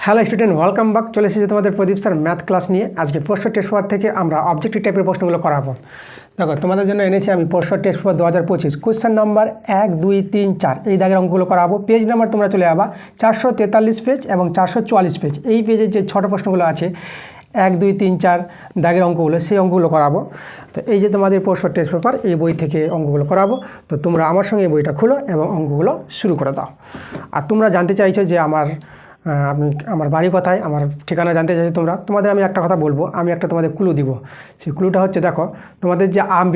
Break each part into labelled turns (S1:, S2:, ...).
S1: Hello student, welcome back. চলে এসেছি তোমাদের প্রদীপ স্যার ম্যাথ ক্লাস নিয়ে। আজকে প্রশ্ন টেস্ট পেপার থেকে আমরা অবজেক্টিভ টাইপের প্রশ্নগুলো করাবো। দেখো, তোমাদের জন্য এনেছি আমি প্রশ্ন টেস্ট পেপার 2025 কোয়েশ্চেন নাম্বার 1, 2, 3, 4 এই দাগের অঙ্কগুলো করাবো। পেজ নাম্বার তোমরা চলে যাবা 443 পেজ এবং 444 পেজ। এই পেজের যে ছোটো প্রশ্নগুলো আছে 1, 2, 3, 4 দাগের অঙ্কগুলো, সেই অঙ্কগুলো করাবো। তো এই যে তোমাদের প্রশ্ন টেস্ট পেপার, এই বই থেকে অঙ্কগুলো করাবো। তো তোমরা আমার সঙ্গে এই বইটা খুলো এবং অঙ্কগুলো শুরু করে দাও। আর তোমরা জানতে চাইছো যে আমার বাড়ি কোথায়, আমার ঠিকানা জানতে চাইছো তোমাদের আমি একটা কথা বলবো, আমি একটা তোমাদের ক্লু দিব। সেই ক্লুটা হচ্ছে, দেখো তোমাদের যে আম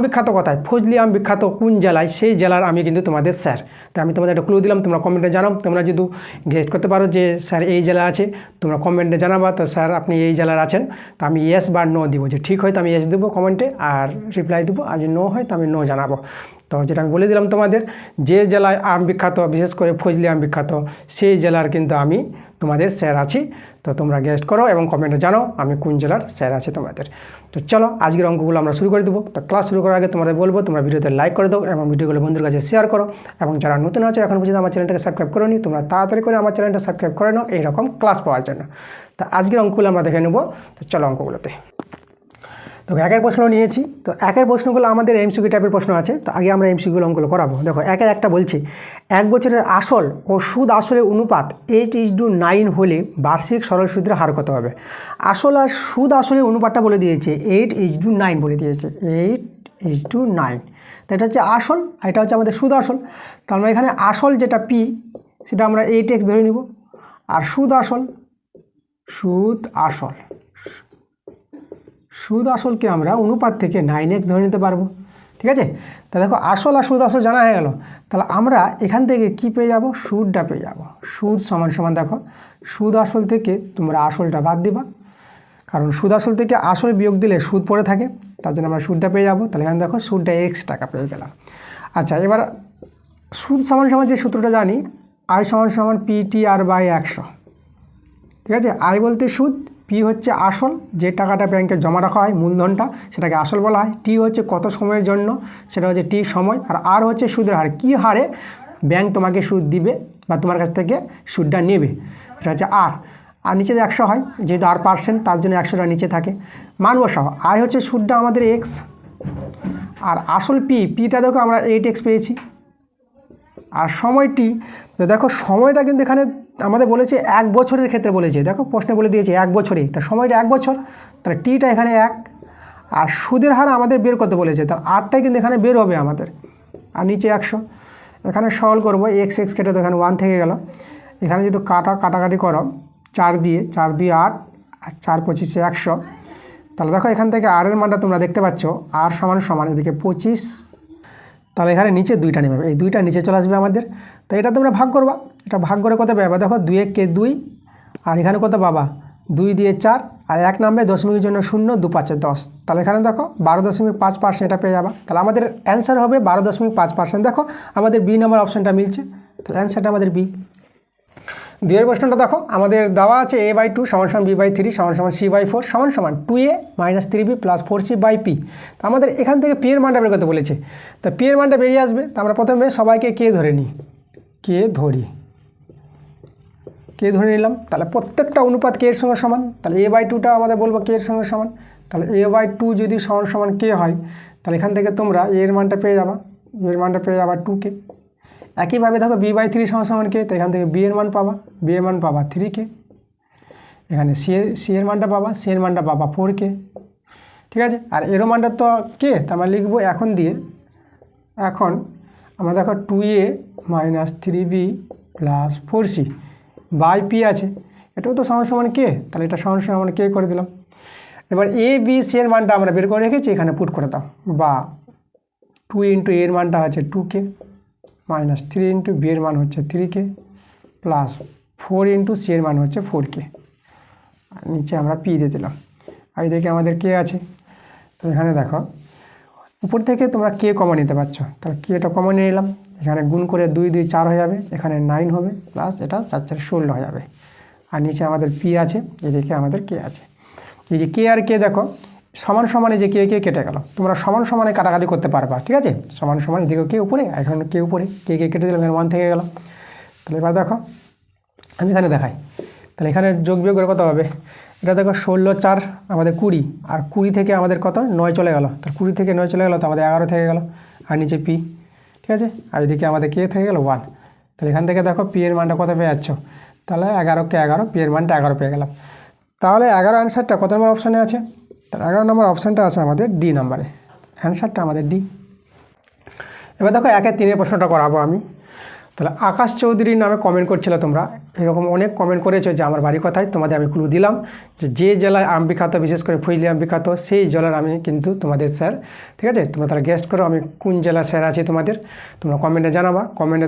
S1: বিখ্যাত কোথায়, ফজলি আম বিখ্যাত কোন জেলায়, সেই জেলার আমি কিন্তু তোমাদের স্যার। তো আমি তোমাদের একটা ক্লু দিলাম, তোমরা কমেন্টে জানাও। তোমরা যদি গেস করতে পারো যে স্যার এই জেলা আছে, তোমরা কমেন্টে জানাবা তো স্যার আপনি এই জেলার আছেন। তো আমি ইয়েস বা নো দিব, যে ঠিক হয় তো আমি ইয়েস দেবো কমেন্টে আর রিপ্লাই দেবো, আর যদি নো হয় তো আমি নো জানাবো। তো যেটা আমি বলে দিলাম তোমাদের, যে জেলায় আম বিখ্যাত, বিশেষ করে ফজলি আম বিখ্যাত, সেই জেলার কিন্তু আমি তোমাদের স্যার আছি। তো তোমরা গেস্ট করো এবং কমেন্টে জানাও আমি কোন জেলার স্যার আছে তোমাদের। তো চলো আজকের অঙ্কগুলো আমরা শুরু করে দেবো। তো ক্লাস শুরু করার আগে তোমাদের বলবো, তোমরা ভিডিওতে লাইক করে দাও এবং ভিডিওগুলো বন্ধুদের কাছে শেয়ার করো। এবং যারা নতুন আছো এখন পর্যন্ত আমার চ্যানেলটাকে সাবস্ক্রাইব করে নি, তোমরা তাড়াতাড়ি করে আমার চ্যানেলটা সাবস্ক্রাইব করে নাও এইরকম ক্লাস পাওয়ার জন্য। তো আজকের অঙ্কগুলো আমরা দেখে নেবো। তো চলো অঙ্কগুলোতে। তো একের প্রশ্ন নিয়েছি। তো একের প্রশ্নগুলো আমাদের এমসিকিউ টাইপের প্রশ্ন আছে। তো আগে আমরা এমসিকিউ অঙ্কগুলো করাবো। দেখো, একের একটা বলছি, 1 বছরের আসল ও সুদ আসলের অনুপাত 8:9 হলে বার্ষিক সরল সুদের হার কত হবে। আসল আর সুদ আসলের অনুপাতটা বলে দিয়েছে 8:9 বলে দিয়েছে, 8:9। তো এটা হচ্ছে আসল, আর এটা হচ্ছে আমাদের সুদ আসল। তার মানে এখানে আসল যেটা পি, সেটা আমরা 8x ধরে নিব, আর সুদ আসলকে আমরা অনুপাত থেকে 9x ধরে নিতে পারবো। ঠিক আছে। তা দেখো, আসল আর সুদ আসল জানা হয়ে গেল। তাহলে আমরা এখান থেকে কি পেয়ে যাব, সুদটা পেয়ে যাব। সুদ সমান দেখো, সুদ আসল থেকে তোমরা আসলটা বাদ দিবা, কারণ সুদ আসল থেকে আসল বিয়োগ দিলে সুদ পড়ে থাকে, তার জন্য আমরা সুদটা পেয়ে যাব। তাহলে এখানে দেখো সুদটা x টাকা পেয়ে গেলাম। আচ্ছা, এবার সুদ সমান যে সূত্রটা জানি, I সমান PTR/100। ঠিক আছে। আই বলতে সুদ, পি হচ্ছে আসল, যে টাকাটা ব্যাংকে জমা রাখা হয় মূলধনটা, সেটাকে আসল বলা হয়। টি হচ্ছে কত সময়ের জন্য, সেটা হচ্ছে টি সময়। আর আর হচ্ছে সুদের হার, কী হারে ব্যাংক তোমাকে সুদ দিবে বা তোমার কাছ থেকে সুদটা নেবে, এটা হচ্ছে আর নিচে 100 হয়, যেহেতু R%, তার জন্য 100টা নিচে থাকে। মান বসাও, আই হচ্ছে সুদটা আমাদের x, আর আসল পিটা দেখো আমরা 8x পেয়েছি, আর সময়টি, তো দেখো সময়টা কিন্তু এখানে আমাদের বলেছে 1 বছরের ক্ষেত্রে বলেছে। দেখো প্রশ্নে বলে দিয়েছে 1 বছরে, তার সময়টা 1 বছর, তাহলে টিটা এখানে 1। আর সুদের হার আমাদের বের করতে বলেছে, তার আরটাই কিন্তু এখানে বের হবে আমাদের, আর নিচে 100। এখানে সরল করবো, x কেটে তো এখানে 1 থেকে গেল। এখানে যদি কাটাকাটি করো 4 দিয়ে 8, আর 4 25 100। তাহলে দেখো এখান থেকে আর এর মানটা তোমরা দেখতে পাচ্ছ, আর সমান এদিকে 25। তাহলে এখানে নিচে 2টা নেবে, এই 2টা নিচে চলে আসবে আমাদের। তো এটা তোমরা ভাগ করবা, এটা ভাগ করে কত পাবা, দেখো 2 2, আর এখানে কত পাবা 2 দিয়ে 4, আর 1 নামবে দশমিকের জন্য 0, 2 5 10। তাহলে এখানে দেখো 12.5% এটা পেয়ে যাবা। তাহলে আমাদের অ্যান্সার হবে 12.5%। দেখো আমাদের বি নাম্বার অপশানটা মিলছে, তাহলে অ্যান্সারটা আমাদের বি। দুয়ের প্রশ্নটা দেখো, আমাদের দেওয়া আছে a/2 = b/3 = c/4 = 2a - 3b + 4c/p। তো আমাদের এখান থেকে p এর মানটা বের করতে বলেছে। তো p এর মানটা বেরিয়ে আসবে। তো আমরা প্রথমে সবাইকে কে ধরে নিই, কে ধরে নিলাম। তাহলে প্রত্যেকটা অনুপাত কে এর সঙ্গে সমান, তাহলে a/2টা আমাদের বলবো কে এর সঙ্গে সমান। তাহলে a/2 যদি সমান কে হয়, তাহলে এখান থেকে তোমরা এর মানটা পেয়ে যাবা, এর মানটা পেয়ে যাবা 2k। একইভাবে দেখো b/3 = কে, তো এখান থেকে b এর মান পাবা 3k। এখানে c এর মানটা পাবা, c এর মানটা পাবা 4k। ঠিক আছে। আর এরও মানটা তো কে, তো আমরা লিখবো এখন আমরা দেখো 2a - 3b + 4c/p আছে, এটাও তো সমান কে, তাহলে এটা সমান কে করে দিলাম। এবার a b c এর মানটা আমরা বের করে রেখেছি, এখানে পুট করে দাও, বা 2 × a এর মানটা হচ্ছে 2k - 3 × b এর মান হচ্ছে 3k + 4 × c এর মান হচ্ছে 4k। আর নিচে আমরা p দিয়ে দিলাম, আর এদিকে আমাদের কে আছে। তো এখানে দেখো উপর থেকে তোমরা কে কমন নিতে পারছো, তাহলে কেটা কমন নিয়ে নিলাম। এখানে গুণ করে 2 2 4 হয়ে যাবে, এখানে 9 হবে, প্লাস এটা 4 4 16 হয়ে যাবে। আর নিচে আমাদের p আছে, এদিকে আমাদের কে আছে। এই যে কে আর কে দেখো সমানে যে কে কেটে গেল, তোমরা সমানে কাটাকাটি করতে পারবা। ঠিক আছে। সমান এদিকে কে উপরে, এখানে কে উপরে, কে কেটে দিলাম, এখানে 1 থেকে গেল। তাহলে এবার দেখো আমি এখানে দেখাই, তাহলে এখানে যোগ বিয়োগ করে কত হবে, এটা দেখো 16 4 আমাদের 20, আর 20 থেকে আমাদের কত 9 চলে গেল, তাহলে 20 থেকে 9 চলে গেল তো আমাদের 11 থেকে গেল, আর নিচে পি, ঠিক আছে, আর এদিকে আমাদের কে থেকে গেল 1। তাহলে এখান থেকে দেখো পি এর মানটা কত পেয়ে যাচ্ছ, তাহলে 11 কে 11, পি এর মানটা 11 পেয়ে গেলাম। তাহলে 11 অ্যান্সারটা কত নম্বর অপশানে আছে, তাহলে 11 নম্বর অপশানটা আছে আমাদের ডি নাম্বারে, অ্যান্সারটা আমাদের ডি। এবার দেখো 1-এর 3-এর প্রশ্নটা করাবো আমি। তাহলে আকাশ চৌধুরীর নামে কমেন্ট করছিলে তোমরা, এরকম অনেক কমেন্ট করেছো যে আমার বাড়ি কোথায়, তোমাদের আমি ক্লু দিলাম যে জেলায় আম বিখ্যাত, বিশেষ করে ফজলি আম বিখ্যাত, সেই জেলার আমি কিন্তু তোমাদের স্যার, ঠিক আছে। তোমরা তাহলে গেস্ট করো আমি কোন জেলা স্যার আছি তোমাদের, তোমরা কমেন্টে জানাবা,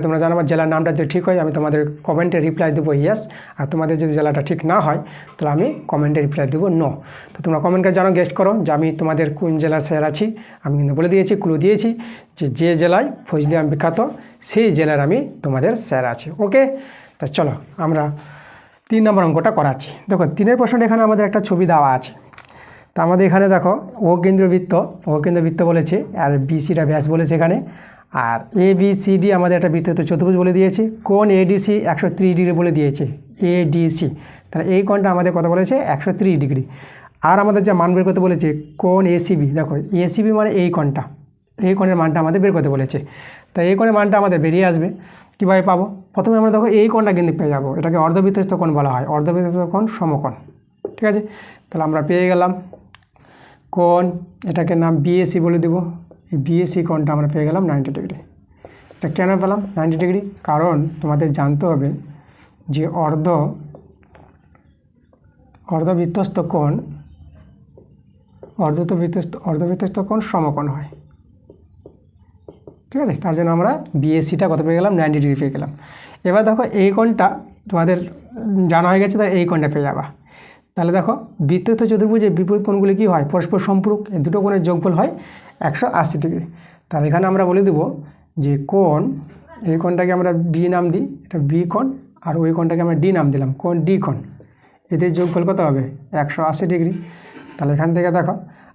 S1: তোমরা জানাবা জেলার নামটা যদি ঠিক হয় আমি তোমাদের কমেন্টে রিপ্লাই দেবো ইয়েস, আর তোমাদের যদি জেলাটা ঠিক না হয় তাহলে আমি কমেন্টে রিপ্লাই দেবো নো। তো তোমরা কমেন্টে জানো, গেস্ট করো যে আমি তোমাদের কোন জেলার স্যার আছি, আমি কিন্তু বলে দিয়েছি, ক্লু দিয়েছি যে জেলায় ফজলি আম বিখ্যাত সেই জেলার আমি তোমাদের স্যার আছে। ওকে, তা চলো আমরা 3 নম্বর অঙ্কটা করাচ্ছি। দেখো 3-এর প্রশ্নটা এখানে আমাদের একটা ছবি দেওয়া আছে, তা আমাদের এখানে দেখো ও কেন্দ্রবৃত্ত বলেছে, আর বিসিটা ব্যাস বলেছে এখানে, আর এ বি সি ডি আমাদের একটা বৃত্ত চতুর্ভুজ বলে দিয়েছে, কোণ এডিসি 130 ডিগ্রি বলে দিয়েছে, এডিসি, তাহলে এই কোণটা আমাদের কত বলেছে 130 ডিগ্রি। আর আমাদের যা মান বের করতে বলেছে কোণ এসিবি, দেখো এসিবি মানে এই কোণটা, এই কোণের মানটা আমাদের বের করতে বলেছে, তাই এই কোণের মানটা আমাদের বেরিয়ে আসবে। কীভাবে পাবো, প্রথমে আমরা দেখো এই কোণটা কিন্তু পেয়ে যাবো, এটাকে অর্ধবৃত্তস্থ কোণ বলা হয়, অর্ধবৃত্তস্থ কোণ সমকোণ, ঠিক আছে। তাহলে আমরা পেয়ে গেলাম কোণ, এটাকে নাম বিএসি বলে দেবো, এই বিএসি কোণটা আমরা পেয়ে গেলাম 90 ডিগ্রি। এটা কেন পেলাম 90 ডিগ্রি, কারণ তোমাদের জানতে হবে যে অর্ধবৃত্তস্থ কোণ সমকোণ হয়, ঠিক আছে। তার জন্য আমরা বিএসসিটা কত পেয়ে গেলাম 90 ডিগ্রি পেয়ে গেলাম। এবার দেখো এই কোণটা তোমাদের জানা হয়ে গেছে, তাই এই কোণটা পেয়ে যাবা। তাহলে দেখো বৃত্তস্থ চতুর্ভুজে বিপরীত কোণগুলি কী হয়, পরস্পর সম্পূরক, এই দুটো কোণের যোগফল হয় 180 ডিগ্রি। তাহলে এখানে আমরা বলে দেবো যে কোণ, এই কোণটাকে আমরা বি নাম দিই, এটা বি কোণ, আর ওই কোণটাকে আমরা ডি নাম দিলাম, কোণ ডি কোণ, এদের যোগফল কত হবে 180 ডিগ্রি। তাহলে এখান থেকে দেখো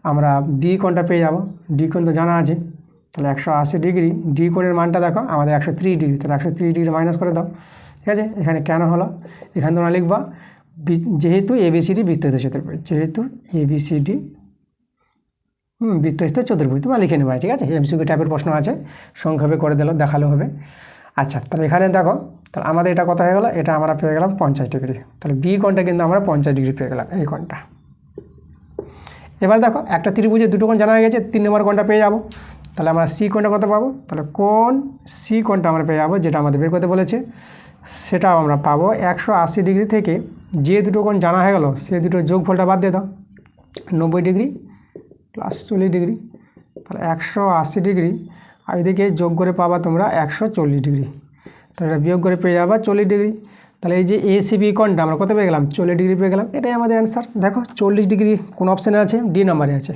S1: আমরা বি কোণটা পেয়ে যাব, ডি কোণ তো জানা আছে, তাহলে 180 ডিগ্রি, ডি কোণের মানটা দেখো আমাদের 130 ডিগ্রি, তাহলে 130 ডিগ্রি মাইনাস করে দাও, ঠিক আছে। এখানে কেন হলো, এখানে তোমরা লিখবা যেহেতু এবিসিডি বৃত্তস্থ চতুর্ভুজ, যেহেতু এবিসিডি বৃত্তস্থ চতুর্ভুজ, তোমরা লিখে নেবে, ঠিক আছে। এমসিকিউ টাইপের প্রশ্ন আছে, সংক্ষেপে করে দিল, দেখালো হবে। আচ্ছা, তাহলে এখানে দেখো, তাহলে আমাদের এটা কত হয়ে গেলো, এটা আমরা পেয়ে গেলাম 50 ডিগ্রি, তাহলে বি কোণটা কিন্তু আমরা 50 ডিগ্রি পেয়ে গেলাম, এই কোণটা। এবার দেখো একটা ত্রিভুজের দুটো কোণ জানা হয়ে গেছে, 3 নম্বর কোণটা পেয়ে যাবো। তাহলে আমরা সি কোণটা কত পাবো, তাহলে কোণ সি কোণটা আমরা পেয়ে যাবো, যেটা আমাদের বের করতে বলেছে সেটাও আমরা পাবো 180 ডিগ্রি থেকে যে দুটো কোণ জানা হয়ে গেলো সেই দুটোর যোগফলটা বাদ দিয়ে দাও, 90 ডিগ্রি প্লাস 40 ডিগ্রি, তাহলে 180 ডিগ্রি, আর এদিকে যোগ করে পাবা তোমরা 140 ডিগ্রি, তাহলে এটা বিয়োগ করে পেয়ে যাবা 40 ডিগ্রি। তাহলে এই যে এসিবি কোণটা আমরা কত পেয়ে গেলাম 40 ডিগ্রি পেয়ে গেলাম, এটাই আমাদের অ্যান্সার। দেখো 40 ডিগ্রি কোন অপশানে আছে, ডি নাম্বারে আছে,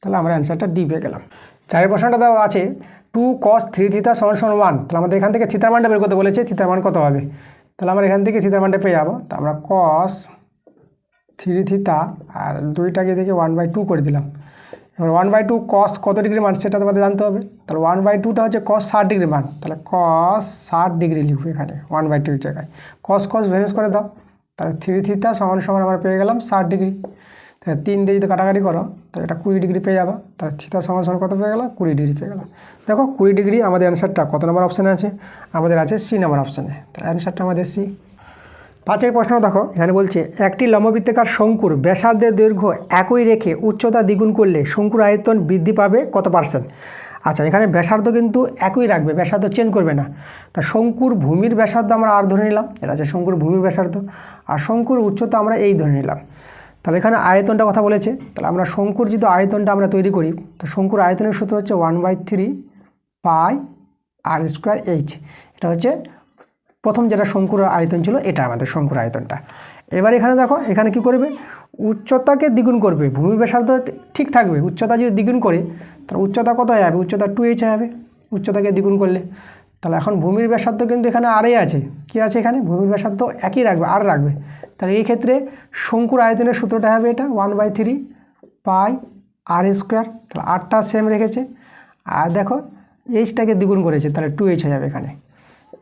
S1: তাহলে আমরা অ্যান্সারটা ডি পেয়ে গেলাম। 4 প্রশ্নটা দেওয়া আছে 2 cos 3 থিটা = 1, তাহলে আমাদের এখান থেকে থিতার মানটা বের করতে বলেছে, থিতার মান কত হবে, তাহলে আমরা এখান থেকে থিতার মানটা পেয়ে যাবো। তো আমরা cos 3 থিটা আর 2টাকে থেকে 1/2 করে দিলাম। এবার 1/2 cos কত ডিগ্রি মান সেটা তোমাদের জানতে হবে, তাহলে 1/2টা হচ্ছে cos 60 ডিগ্রি মান, তাহলে cos 60 ডিগ্রি লিখবো এখানে 1/2 জায়গায়, cos ভ্যানিশ করে দাও, তাহলে 3 থিটা = আমরা পেয়ে গেলাম 60 ডিগ্রি। তাহলে 3 দিয়ে যদি কাটাকাটি করো তাহলে এটা 20 ডিগ্রি পেয়ে যাবা, তাহলে থিটা = কত পেয়ে গেল 20 ডিগ্রি পেয়ে গেল। দেখো 20 ডিগ্রি আমাদের অ্যান্সারটা কত নম্বর অপশানে আছে, আমাদের আছে সি নম্বর অপশানে, তাহলে অ্যান্সারটা আমাদের সি। 5 প্রশ্ন দেখো, এখানে বলছে একটি লম্ববৃত্তাকার শঙ্কুর ব্যাসার্ধের দৈর্ঘ্য একই রেখে উচ্চতা দ্বিগুণ করলে শঙ্কুর আয়তন বৃদ্ধি পাবে কত %। আচ্ছা, এখানে ব্যাসার্ধ কিন্তু একই রাখবে, ব্যাসার্ধ চেঞ্জ করবে না। তা শঙ্কুর ভূমির ব্যাসার্ধ আমরা আর ধরে নিলাম, এটা আছে শঙ্কুর ভূমির ব্যাসার্ধ, আর শঙ্কুর উচ্চতা আমরা এই ধরে নিলাম। তাহলে এখানে আয়তনটা কথা বলেছে, তাহলে আমরা শঙ্কুর যদি আয়তনটা আমরা তৈরি করি, তো শঙ্কুর আয়তনের সূত্র হচ্ছে 1/3 পাই r²h, এটা হচ্ছে প্রথম যেটা শঙ্কুর আয়তন ছিল, এটা আমাদের শঙ্কুর আয়তনটা। এবার এখানে দেখো, এখানে কি করবে, উচ্চতাকে দ্বিগুণ করবে, ভূমির ব্যাসার্ধ ঠিক থাকবে, উচ্চতা যদি দ্বিগুণ করে তাহলে উচ্চতা কত যাবে, উচ্চতা 2h হবে উচ্চতাকে দ্বিগুণ করলে। তাহলে এখন ভূমির ব্যাসার্ধ কিন্তু এখানে আরই আছে, কি আছে এখানে, ভূমির ব্যাসার্ধ একই রাখবে, আর রাখবে। তাহলে এই ক্ষেত্রে শঙ্কুর আয়তনের সূত্রটা হবে এটা 1/3 পাই r², তাহলে আরটা সেম রেখেছে, আর দেখো এইচটাকে দ্বিগুণ করেছে, তাহলে 2h হয়ে যাবে এখানে।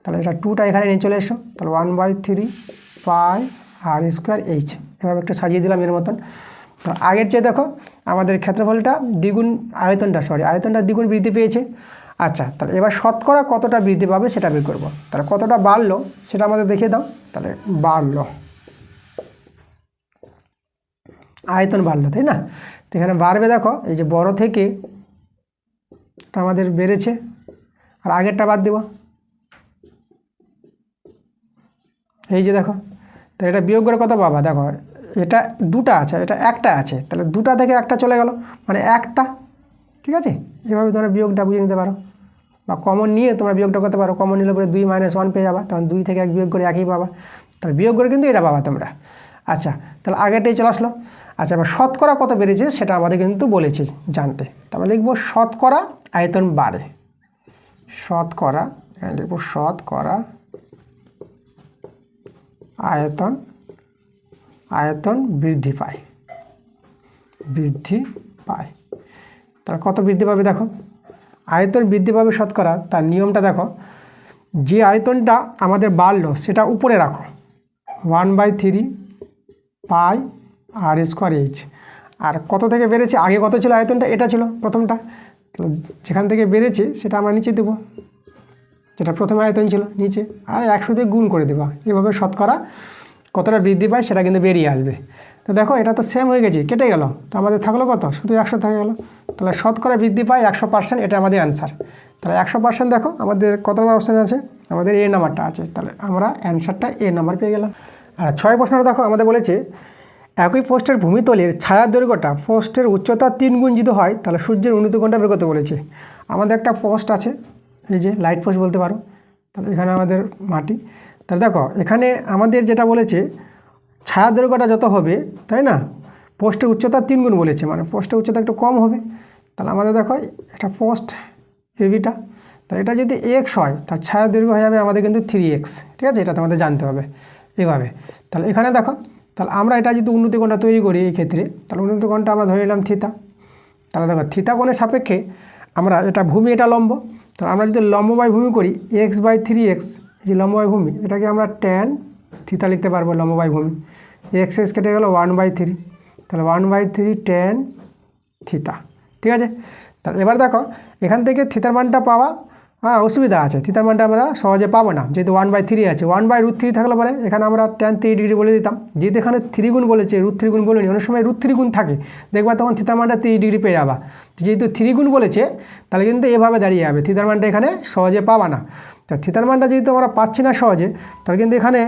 S1: তাহলে এটা 2টা এখানে নিয়ে চলে এসো, তাহলে 1/3 পাই আর স্কোয়ার এইচ, এভাবে একটু সাজিয়ে দিলাম এর মতন। তো আগের চেয়ে দেখো আমাদের ক্ষেত্রফলটা দ্বিগুণ, আয়তনটা দ্বিগুণ বৃদ্ধি পেয়েছে। আচ্ছা, তাহলে এবার শতকরা কতটা বৃদ্ধি পাবে সেটা বের করবো। তাহলে কতটা বাড়লো সেটা আমাদের দেখিয়ে দাও। তাহলে বাড়লো, আয়তন বাড়লো, তাই না? তো এখানে বাড়বে, দেখো এই যে বড় থেকে আমাদের বেড়েছে, আর আগেরটা বাদ দেব, এই যে দেখো। তো এটা বিয়োগ করে কত পাবা? দেখো এটা দুটা আছে, এটা একটা আছে, তাহলে দুটা থেকে একটা চলে গেল, মানে একটা। ঠিক আছে, এভাবে তোমরা বিয়োগটা বুঝে নিতে পারো, বা কমন নিয়ে তোমরা বিয়োগটা করতে পারো। কমন নিলে পরে 2 - 1 পেয়ে যাবা, তখন 2 থেকে 1 বিয়োগ করে একই পাবা। তাহলে বিয়োগ করে কিন্তু এটা পাবা তোমরা। আচ্ছা, তাহলে আগেরটাই চলে আসলো। আচ্ছা, এবার শতকরা কত বেড়েছে সেটা আমাদের কিন্তু বলেছে জানতে। তারপরে লিখবো শতকরা আয়তন বাড়ে, শতকরা লিখবো শতকরা আয়তন বৃদ্ধি পায়, তাহলে কত বৃদ্ধি পাবে? দেখো আয়তন বৃদ্ধি পাবে শতকরা, তার নিয়মটা দেখো, যে আয়তনটা আমাদের বাড়লো সেটা উপরে রাখো, 1/3 পাই আর স্কোয়ার এইচ। আর কত থেকে বেড়েছে, আগে কত ছিল আয়তনটা? এটা ছিল প্রথমটা, তো যেখান থেকে বেড়েছে সেটা আমরা নিচে দেবো, যেটা প্রথমে আয়তন ছিল নিচে, আর 100 দিয়ে গুণ করে দেবো। এভাবে শতকরা কতটা বৃদ্ধি পায় সেটা কিন্তু বেরিয়ে আসবে। তো দেখো এটা তো সেম হয়ে গেছে, কেটে গেল, তো আমাদের থাকলো কত? শুধু 100 থেকে গেল। তাহলে শতকরা বৃদ্ধি পায় 100%, এটা আমাদের অ্যান্সার। তাহলে 100% দেখো আমাদের কত নম্বর অপশান আছে? আমাদের এ নাম্বারটা আছে, তাহলে আমরা অ্যান্সারটা এ নাম্বার পেয়ে গেলাম। আর 6 প্রশ্নটা দেখো আমাদের বলেছে একই পোস্টের ভূমিতলের ছায়ার দৈর্ঘ্যটা পোস্টের উচ্চতা 3 গুণ যদি হয় তাহলে সূর্যের উন্নতি কোণটা বের করতে বলেছে। আমাদের একটা পোস্ট আছে, এই যে লাইট পোস্ট বলতে পারো, তাহলে এখানে আমাদের মাটি। তাহলে দেখো এখানে আমাদের যেটা বলেছে ছায়ার দৈর্ঘ্যটা যত হবে, তাই না, পোস্টের উচ্চতা 3 গুণ বলেছে, মানে পোস্টের উচ্চতা একটু কম হবে। তাহলে আমাদের দেখো এটা পোস্ট এবিটা, তাহলে এটা যদি এক্স হয় তার ছায়ার দৈর্ঘ্য হয়ে যাবে আমাদের কিন্তু 3x। ঠিক আছে, এটা তোমাদের জানতে হবে এভাবে। তাহলে এখানে দেখো, তাহলে আমরা এটা যদি উন্নতি কোণটা তৈরি করি এই ক্ষেত্রে, তাহলে উন্নতি কোণটা আমরা ধরে নিলাম থিতা। তাহলে দেখো থিতা কোণের সাপেক্ষে আমরা এটা ভূমি, এটা লম্ব, তাহলে আমরা যদি লম্ব বাই ভূমি করি x/3x, এই যে লম্ব বাই ভূমি, এটাকে আমরা ট্যান থিতা লিখতে পারবো। লম্ব বাই ভূমি x কেটে গেল 1/3, তাহলে 1/3 ট্যান থিতা। ঠিক আছে, তাহলে এবার দেখো এখান থেকে থিতার মানটা পাওয়া অসুবিধা আছে, থিতার মানটা আমরা সহজে পাবো না, যেহেতু 1/3 আছে। 1/√3 থাকলে পরে এখানে আমরা ট্যান 3 ডিগ্রি বলে দিতাম, যেহেতু এখানে 3 গুণ বলেছে, √3 গুণ বলেনি। অনেক সময় √3 গুণ থাকে, দেখবা তখন থিতার মানটা 3 ডিগ্রি পেয়ে যাবা। যেহেতু 3 গুণ বলেছে তাহলে কিন্তু এভাবে দাঁড়িয়ে যাবে, থিতার মানটা এখানে সহজে পাবা না। তো থিতার মানটা যেহেতু আমরা পাচ্ছি না সহজে, তাহলে কিন্তু এখানে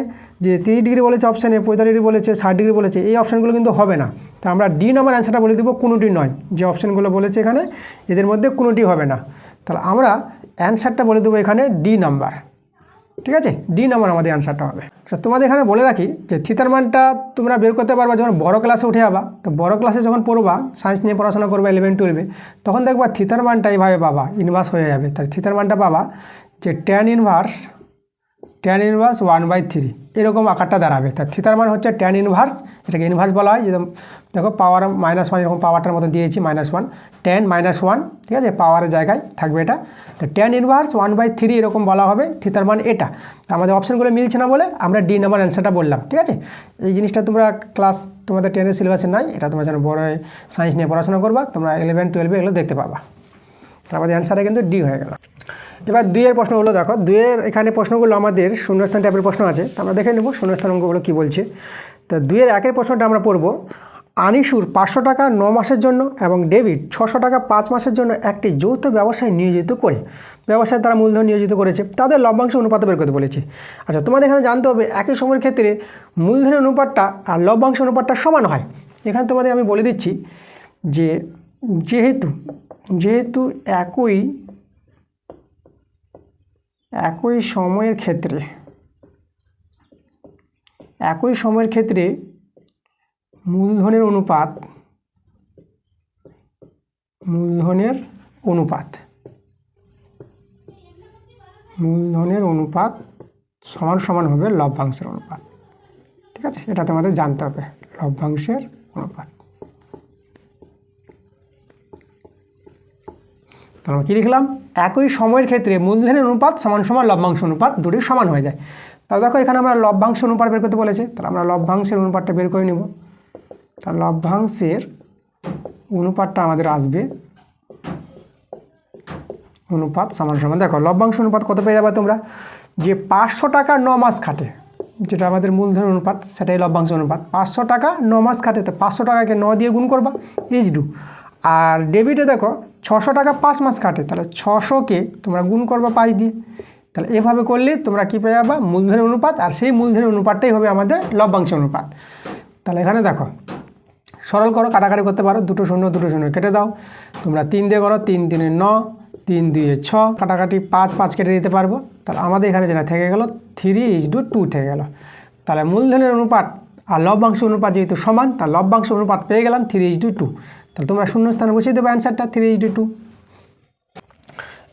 S1: যে 30 ডিগ্রি বলেছে অপশানে, 45 ডিগ্রি বলেছে, 60 ডিগ্রি বলেছে, এই অপশানগুলো কিন্তু হবে না। তো আমরা ডি নাম্বার অ্যান্সারটা বলে দেবো, কোনোটি নয়। যে অপশানগুলো বলেছে এখানে এদের মধ্যে কোনোটি হবে না। তাহলে আমরা অ্যান্সারটা বলে দেবো এখানে ডি নাম্বার। ঠিক আছে, ডি নাম্বার আমাদের অ্যান্সারটা হবে। তো তোমাদের এখানে বলে রাখি যে থিতার মানটা তোমরা বের করতে পারবা যখন বড় ক্লাসে উঠে যাবা। তো বড় ক্লাসে যখন পড়বা, সায়েন্স নিয়ে পড়াশোনা করবে 11-12, তখন দেখবা থিতার মানটা এইভাবে পাবা, ইনভার্স হয়ে যাবে। তাই থিতার মানটা পাবা যে ট্যান ইনভার্স 1/3 এরকম আকারটা দাঁড়াবে। তার থিতার মান হচ্ছে ট্যান ইনভার্স, এটাকে ইনভার্স বলা হয়। যেরকম দেখো পাওয়ার -1 এরকম পাওয়ারটার মতো দিয়েছি -1, ট্যান -1, ঠিক আছে, পাওয়ারের জায়গায় থাকবে এটা। তো ট্যান ইনভার্স 1/3 এরকম বলা হবে থিতার মান এটা। তো আমাদের অপশানগুলো মিলছে না বলে আমরা ডি নাম্বার অ্যান্সারটা বললাম। ঠিক আছে, এই জিনিসটা তোমরা ক্লাস তোমাদের 10-এর সিলেবাসে নাই, এটা তোমরা যেন বড় সায়েন্স নিয়ে পড়াশোনা করবা, তোমরা 11-12 এগুলো দেখতে পাবা। তার আমাদের অ্যান্সারে কিন্তু ডি হয়ে গেল। এবার 2-এর প্রশ্ন হলো, দেখো 2-এর এখানে প্রশ্নগুলো আমাদের শূন্যস্থান টাইপের প্রশ্ন আছে, তো আমরা দেখে নেব শূন্যস্থান অঙ্কগুলো কী বলছে। তো 2-এর 1-এর প্রশ্নটা আমরা পড়ব। আনিসুর 500 টাকা 9 মাসের জন্য এবং ডেভিড 600 টাকা 5 মাসের জন্য একটি যৌথ ব্যবসায় নিয়োজিত করে, ব্যবসায় তারা মূলধন নিয়োজিত করেছে, তাদের লভ্যাংশ অনুপাত বের করতে বলেছে। আচ্ছা, তোমাদের এখানে জানতে হবে একই সময়ের ক্ষেত্রে মূলধনের অনুপাতটা আর লভ্যাংশ অনুপাতটা সমান হয়। এখানে তোমাদের আমি বলে দিচ্ছি যে যেহেতু একই সময়ের ক্ষেত্রে মূলধনের অনুপাত সমান হবে লভ্যাংশের অনুপাত। ঠিক আছে, এটা তোমাদের জানতে হবে, লভ্যাংশের অনুপাত। তাহলে কী লিখলাম? একই সময়ের ক্ষেত্রে মূলধনের অনুপাত সমান লভ্যাংশ অনুপাত, দুটোই সমান হয়ে যায়। তাহলে দেখো এখানে আমরা লভ্যাংশ অনুপাত বের করতে বলেছে, তাহলে আমরা লভ্যাংশের অনুপাতটা বের করে নিব। তাহলে লভ্যাংশের অনুপাতটা আমাদের আসবে অনুপাত সমান সমান, দেখো লভ্যাংশ অনুপাত কত পেয়ে যাবে তোমরা, যে 500 টাকা 9 মাস খাটে, যেটা আমাদের মূলধন অনুপাত সেটাই লভ্যাংশ অনুপাত। 500 টাকা 9 মাস খাটে, তো 500 টাকাকে 9 দিয়ে গুণ করবা ইজডু। আর ডেবিটে দেখো 600 টাকা 5 মাস খাটে, তাহলে 600কে তোমরা গুণ করবা 5 দিয়ে। তাহলে এভাবে করলে তোমরা কী পেয়ে যাবা, মূলধনের অনুপাত, আর সেই মূলধনের অনুপাতটাই হবে আমাদের লভ্যাংশ অনুপাত। তাহলে এখানে দেখো সরল করো, কাটাকাটি করতে পারো, 2 শূন্য 2 শূন্য কেটে দাও, তোমরা 3 দিয়ে করো, 3 3 9, 3 2 6, কাটাকাটি 5 5 কেটে দিতে পারবো। তাহলে আমাদের এখানে যেটা থেকে গেল 3:2 থেকে গেল। তাহলে মূলধনের অনুপাত আর লভ্যাংশ অনুপাত যেহেতু সমান, তার লভ্যাংশ অনুপাত পেয়ে গেলাম 3:2। তাহলে তোমরা শূন্য স্থানে বসিয়ে দেবো অ্যান্সারটা 3:2।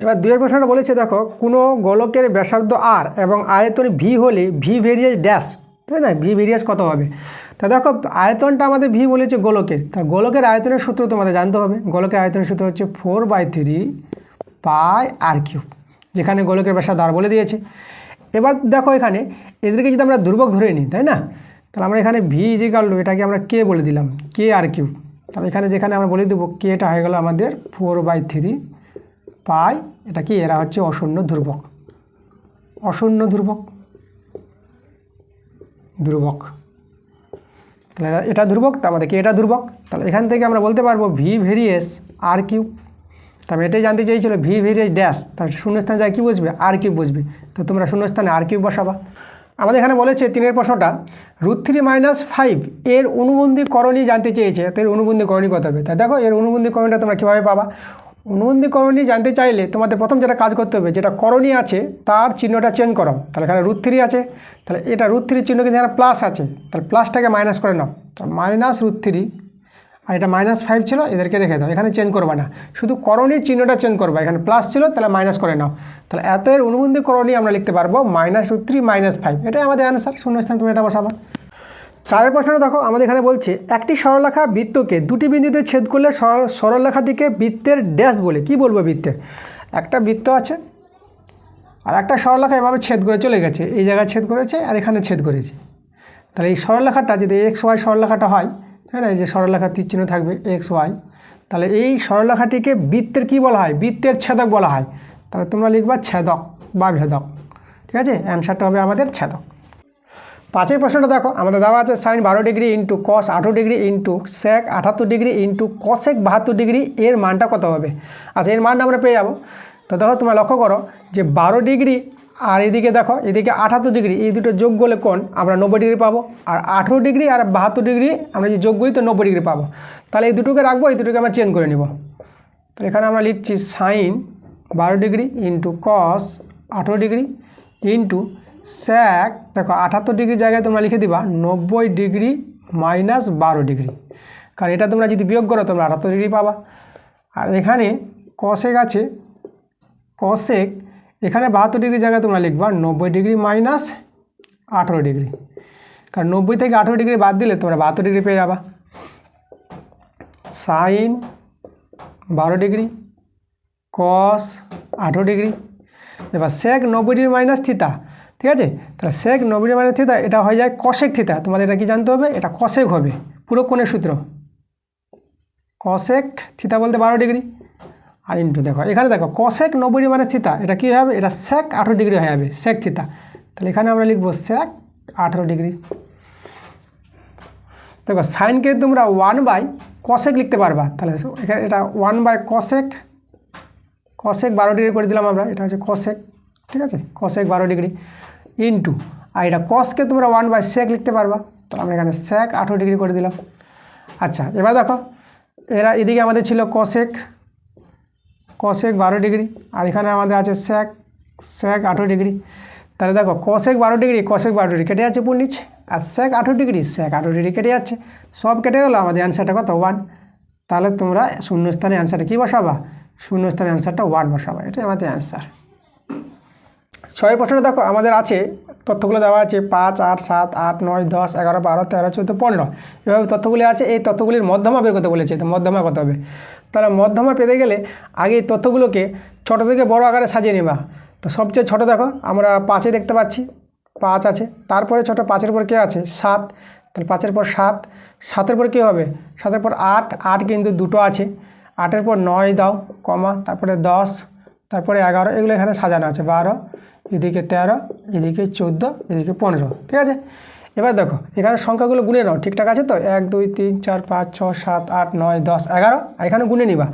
S1: এবার 2 প্রশ্নটা বলেছে, দেখো কোনো গোলকের ব্যাসার্ধ আর এবং আয়তন ভি হলে ভি ভেরিয়াস ড্যাশ, তাই না, ভি ভেরিয়াস কত হবে। তা দেখো আয়তনটা আমাদের ভি বলেছে গোলকের, তা গোলকের আয়তনের সূত্র তোমাদের জানতে হবে। গোলকের আয়তনের সূত্র হচ্ছে 4/3 পাই আর কিউব, যেখানে গোলকের ব্যাসার্ধ আর বলে দিয়েছে। এবার দেখো এখানে এদেরকে যদি আমরা ধ্রুবক ধরে নিই, তাই না, তাহলে আমরা এখানে ভি ইজিক্যাল টু এটাকে আমরা কে বলে দিলাম, কে আর কিউব। তাহলে এখানে যেখানে আমরা বলে দেবো কেটা হয়ে গেল আমাদের 4/3 পাই, এটা কি, এরা হচ্ছে অশূন্য ধ্রুবক, অশূন্য ধ্রুবক, ধ্রুবক। তাহলে এটা ধ্রুবক, তার মধ্যে কি এটা ধ্রুবক। তাহলে এখান থেকে আমরা বলতে পারবো ভি ভেরিয়াস আর কিউব। তবে এটাই জানতে চাইছিল ভি ভেরিয়াস ড্যাশ, তাহলে শূন্যস্থানে যায় কী বসবে, আর কিউব বসবে। তো তোমরা শূন্যস্থানে আর কিউব বসাবা। আমাদের এখানে বলেছে 3 প্রশ্নটা √3 - 5 এর অনুবন্ধী করণী জানতে চেয়েছে। তো এর অনুবন্ধী করণী কত হবে। তা দেখো এর অনুবন্ধী করণীটা তোমরা কীভাবে পাবা। অনুবন্ধী করণী জানতে চাইলে তোমাদের প্রথম যেটা কাজ করতে হবে, যেটা করণী আছে তার চিহ্নটা চেঞ্জ করো। তাহলে এখানে √3 আছে, তাহলে এটা √3 চিহ্ন কিন্তু এখানে প্লাস আছে, তাহলে প্লাসটাকে মাইনাস করে নাও। তো -√3, আর এটা -5 ছিল, এদেরকে রেখে দাও, এখানে চেঞ্জ করবা না, শুধু করণীর চিহ্নটা চেঞ্জ করবা। এখানে প্লাস ছিল, তাহলে মাইনাস করে নাও। তাহলে এত এর অনুবন্ধী করণী আমরা লিখতে পারবো -√3 - 5, এটাই আমাদের অ্যান্সার। শূন্যস্থানে তুমি এটা বসাবা। 4 প্রশ্নটা দেখো আমাদের এখানে বলছে একটি সরলরেখা বৃত্তকে 2টি বিন্দুতে ছেদ করলে সরলরেখাটিকে বৃত্তের ড্যাশ বলে। কি বলবো বৃত্তের, একটা বৃত্ত আছে আর একটা সরলরেখা এভাবে ছেদ করে চলে গেছে, এই জায়গায় ছেদ করেছে আর এখানে ছেদ করেছে। তাহলে এই সরলরেখাটা যদি XY সরলরেখাটা হয়, তাই না, এই যে সরলরেখার তীর চিহ্ন থাকবে XY, তাহলে এই সরলরেখাটিকে বৃত্তের কি বলা হয়, বৃত্তের ছেদক বলা হয়। তাহলে তোমরা লিখবা ছেদক বা ভেদক, ঠিক আছে, অ্যান্সারটা হবে আমাদের ছেদক। 5 প্রশ্নটা দেখো আমাদের দেওয়া আছে sin 12 degree into cos 18 degree into sec 78 degree into cosec 72 degree, এর মানটা কত হবে। আচ্ছা এর মানটা আমরা পেয়ে যাবো। তো দেখো তোমরা লক্ষ্য করো যে 12 ডিগ্রি আর এদিকে দেখো এদিকে 78 ডিগ্রি, এই দুটো যোগ করলে কোণ আমরা 90 ডিগ্রি পাবো, আর 18 ডিগ্রি আর 72 ডিগ্রি আমরা যে যোগ করি তো 90 ডিগ্রি পাবো। তাহলে এই দুটোকে রাখবো, এই দুটোকে আমরা চেঞ্জ করে নেব। তো এখানে আমরা লিখছি sin 12 degree into cos 18 degree into sec, দেখো 78 ডিগ্রি জায়গায় তোমরা লিখে দিবা 90 ডিগ্রি মাইনাস 12 ডিগ্রি, কারণ এটা তোমরা যদি বিয়োগ করো তোমরা 78 ডিগ্রি পাবা। আর এখানে cosec আছে, cosec এখানে 72 ডিগ্রি জায়গায় তোমরা লিখবা 90 ডিগ্রি মাইনাস 18 ডিগ্রি, কারণ 90 থেকে 18 ডিগ্রি বাদ দিলে তোমরা 72 ডিগ্রি পেয়ে যাবা। sin 12 ডিগ্রি cos 18 ডিগ্রি, এবার sec 90 ডিগ্রি মাইনাস থিতা, ঠিক আছে, তাহলে sec 90 ডিগ্রি মাইনাস থিতা এটা হয়ে যায় cosec থিতা। তোমাদের এটা কি জানতে হবে, এটা cosec হবে, পুরো কোণের সূত্র cosec থিতা বলতে 12 ডিগ্রি, আর ইন্টু দেখো এখানে দেখো cosec 90 ডিগ্রি মাইনাস থিতা, এটা কী হবে, এটা sec 18 ডিগ্রি হয়ে যাবে sec থিতা। তাহলে এখানে আমরা লিখবো sec 18 ডিগ্রি। দেখো সাইনকে তোমরা 1/cosec লিখতে পারবা, তাহলে এখানে এটা 1/cosec, cosec 12 ডিগ্রি করে দিলাম আমরা, এটা হচ্ছে cosec, ঠিক আছে, cosec 12 ডিগ্রি ইন্টু, আর এটা cosকে তোমরা 1/sec লিখতে পারবা, তাহলে আমরা এখানে sec 18 ডিগ্রি করে দিলাম। আচ্ছা এবার দেখো এরা এদিকে আমাদের ছিল cosec 12 ডিগ্রি, আর এখানে আমাদের আছে sec 18 ডিগ্রি। তাহলে দেখো cosec 12 ডিগ্রি কেটে যাচ্ছে পুর নিচ, আর sec 18 ডিগ্রি কেটে যাচ্ছে, সব কেটে গেলো, আমাদের অ্যান্সারটা কত 1। তাহলে তোমরা শূন্যস্থানে অ্যান্সারটা কী বসাবা, শূন্যস্থানে অ্যান্সারটা 1 বসাবা, এটাই আমাদের অ্যান্সার। 6 প্রশ্নটা দেখো আমাদের আছে তথ্যগুলো দেওয়া আছে 5 8 7 8 9 10 11 12 13 14 15, এভাবে তথ্যগুলি আছে। এই তথ্যগুলির মধ্যমা বের করতে বলেছে, তো মধ্যমা কত হবে। তাহলে মধ্যমা পেতে গেলে আগে এই তথ্যগুলোকে ছোটো থেকে বড় আকারে সাজিয়ে নেবা। তো সবচেয়ে ছোটো দেখো আমরা 5 দেখতে পাচ্ছি, 5 আছে, তারপরে ছোটো 5-এর পর কে আছে 7, তাহলে 5-এর পর 7, 7-এর পর কী হবে 7-এর পর 8, 8 কিন্তু দুটো আছে, 8-এর পর 9 দাও কমা, তারপরে 10, তারপরে 11, এগুলো এখানে সাজানো আছে 12, এদিকে 13, এদিকে 14, এদিকে 15, ঠিক আছে। এবার দেখো এখানে সংখ্যাগুলো গুনে নাও, ঠিকঠাক আছে তো, 1 2 3 4 5 6 7 8 9 10 11, এখানে গুনে নিবা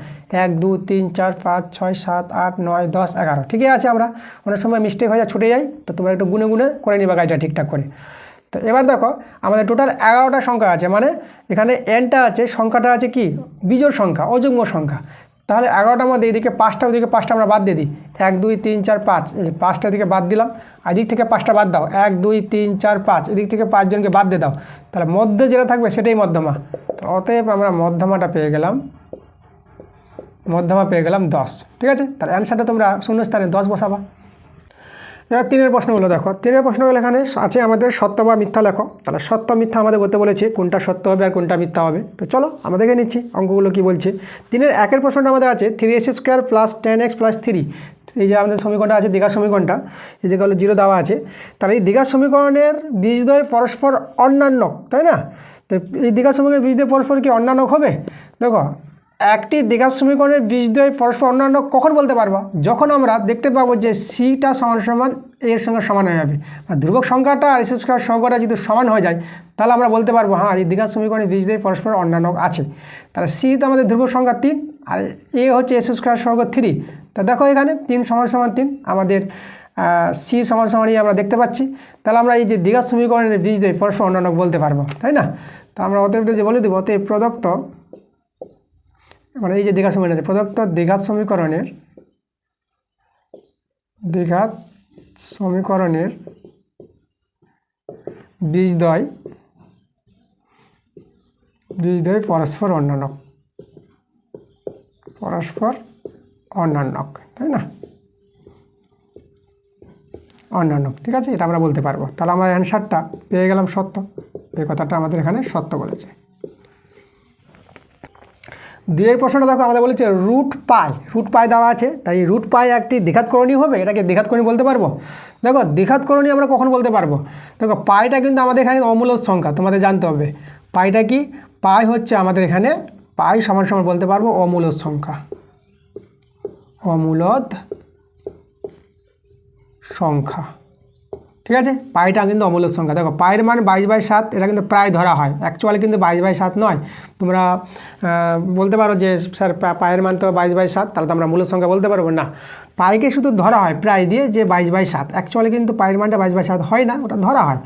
S1: 1 2 3 4 5 6 7 8 9 10 11, ঠিকই আছে। আমরা অনেক সময় মিস্টেক হয়ে যায়, ছুটে যাই, তো তোমরা একটু গুনে গুনে করে নিবা কাজটা ঠিকঠাক করে। তো এবার দেখো আমাদের টোটাল 11টা সংখ্যা আছে, মানে এখানে এনটা আছে, সংখ্যাটা আছে কি বিজোড় সংখ্যা, অযুগ্ম সংখ্যা। তাহলে 11টার মধ্যে এইদিকে 5টা, ওইদিকে 5টা আমরা বাদ দিয়ে দিই, 1 2 3 4 5, এই 5টা দিকে বাদ দিলাম, আর এদিক থেকে 5টা বাদ দাও, 1 2 3 4 5, এদিক থেকে 5 জনকে বাদ দিয়ে দাও, তাহলে মধ্যে যেটা থাকবে সেটাই মধ্যমা। তো অতএব আমরা মধ্যমাটা পেয়ে গেলাম, মধ্যমা পেয়ে গেলাম 10, ঠিক আছে। তাহলে অ্যান্সারটা তোমরা শূন্যস্থানে 10 বসাবা। এবার 3-এর প্রশ্নগুলো দেখো, 3-এর প্রশ্নগুলো এখানে আছে আমাদের সত্য বা মিথ্যা লেখো। তাহলে সত্য মিথ্যা আমাদের বলতে বলেছে, কোনটা সত্য হবে আর কোনটা মিথ্যা হবে। তো চলো আমরা দেখে নিচ্ছি অঙ্কগুলো কি বলছে। 3-এর 1-এর প্রশ্নটা আমাদের আছে 3x² + 10x + 3, এই যে আমাদের সমীকরণটা আছে দ্বিঘাত সমীকরণটা, এই যেগুলো 0 দেওয়া আছে। তাহলে এই দ্বিঘাত সমীকরণের বীজদ্বয় পরস্পর অন্যান্যক, তাই না? তো এই দ্বিঘাত সমীকরণের বীজদ্বয় পরস্পর কি অন্যান্যক হবে? দেখো একটি দ্বিঘাত সমীকরণের বীজদ্বয় পরস্পর অন্যান্য কখন বলতে পারবো? যখন আমরা দেখতে পাবো যে সিটা সমান সমান এর সঙ্গে সমান হয়ে যাবে, আর ধ্রুবক সংখ্যাটা আর s² সংখ্যাটা যদি সমান হয়ে যায়, তাহলে আমরা বলতে পারবো হ্যাঁ এই দ্বিঘাত সমীকরণের বীজদ্বয় পরস্পর অন্যান্য আছে। তাহলে সি তো আমাদের ধ্রুবক সংখ্যা 3, আর এ হচ্ছে s² সংখ্যা 3। তা দেখো এখানে 3 সমান সমান 3, আমাদের সি সমান সমানই আমরা দেখতে পাচ্ছি। তাহলে আমরা এই যে দ্বিঘাত সমীকরণের বীজদ্বয় পরস্পর অন্যান্য বলতে পারবো, তাই না? তা আমরা অতএব যে বলে দেবো, অতএব প্রদত্ত, মানে এই যে দ্বিঘাত সমীকরণ আছে, প্রদত্ত দ্বিঘাত সমীকরণের বীজদ্বয় পরস্পর অন্যান্যক, তাই না? অন্যান্য, ঠিক আছে, এটা আমরা বলতে পারবো। তাহলে আমরা অ্যান্সারটা পেয়ে গেলাম সত্য, এই কথাটা আমাদের এখানে সত্য বলেছে। 2-এর প্রশ্নটা দেখো আমাদের বলেছে রুট পাই দেওয়া আছে, তাই রুট পাই একটি দ্বিঘাতকরণী হবে, এটাকে দ্বিঘাতকরণী বলতে পারবো। দেখো দ্বিঘাতকরণী আমরা কখন বলতে পারবো? দেখো পাইটা কিন্তু আমাদের এখানে অমূলদ সংখ্যা, তোমাদের জানতে হবে পাইটা কি। পাই হচ্ছে আমাদের এখানে পাই সমান সমান বলতে পারবো অমূলদ সংখ্যা, ঠিক আছে। পাইটা কিন্তু অমূলদ সংখ্যা। দেখো পায়ের মান 22/7, এটা কিন্তু প্রায় ধরা হয়, অ্যাকচুয়ালি কিন্তু 22/7 নয়। তোমরা বলতে পারো যে স্যার পায়ের মান তো 22/7, তাহলে তো আমরা মূলদ সংখ্যা বলতে পারবো না। পাইকে শুধু ধরা হয় প্রায় দিয়ে যে 22/7, অ্যাকচুয়ালি কিন্তু পায়ের মানটা 22/7 হয় না, ওটা ধরা হয়।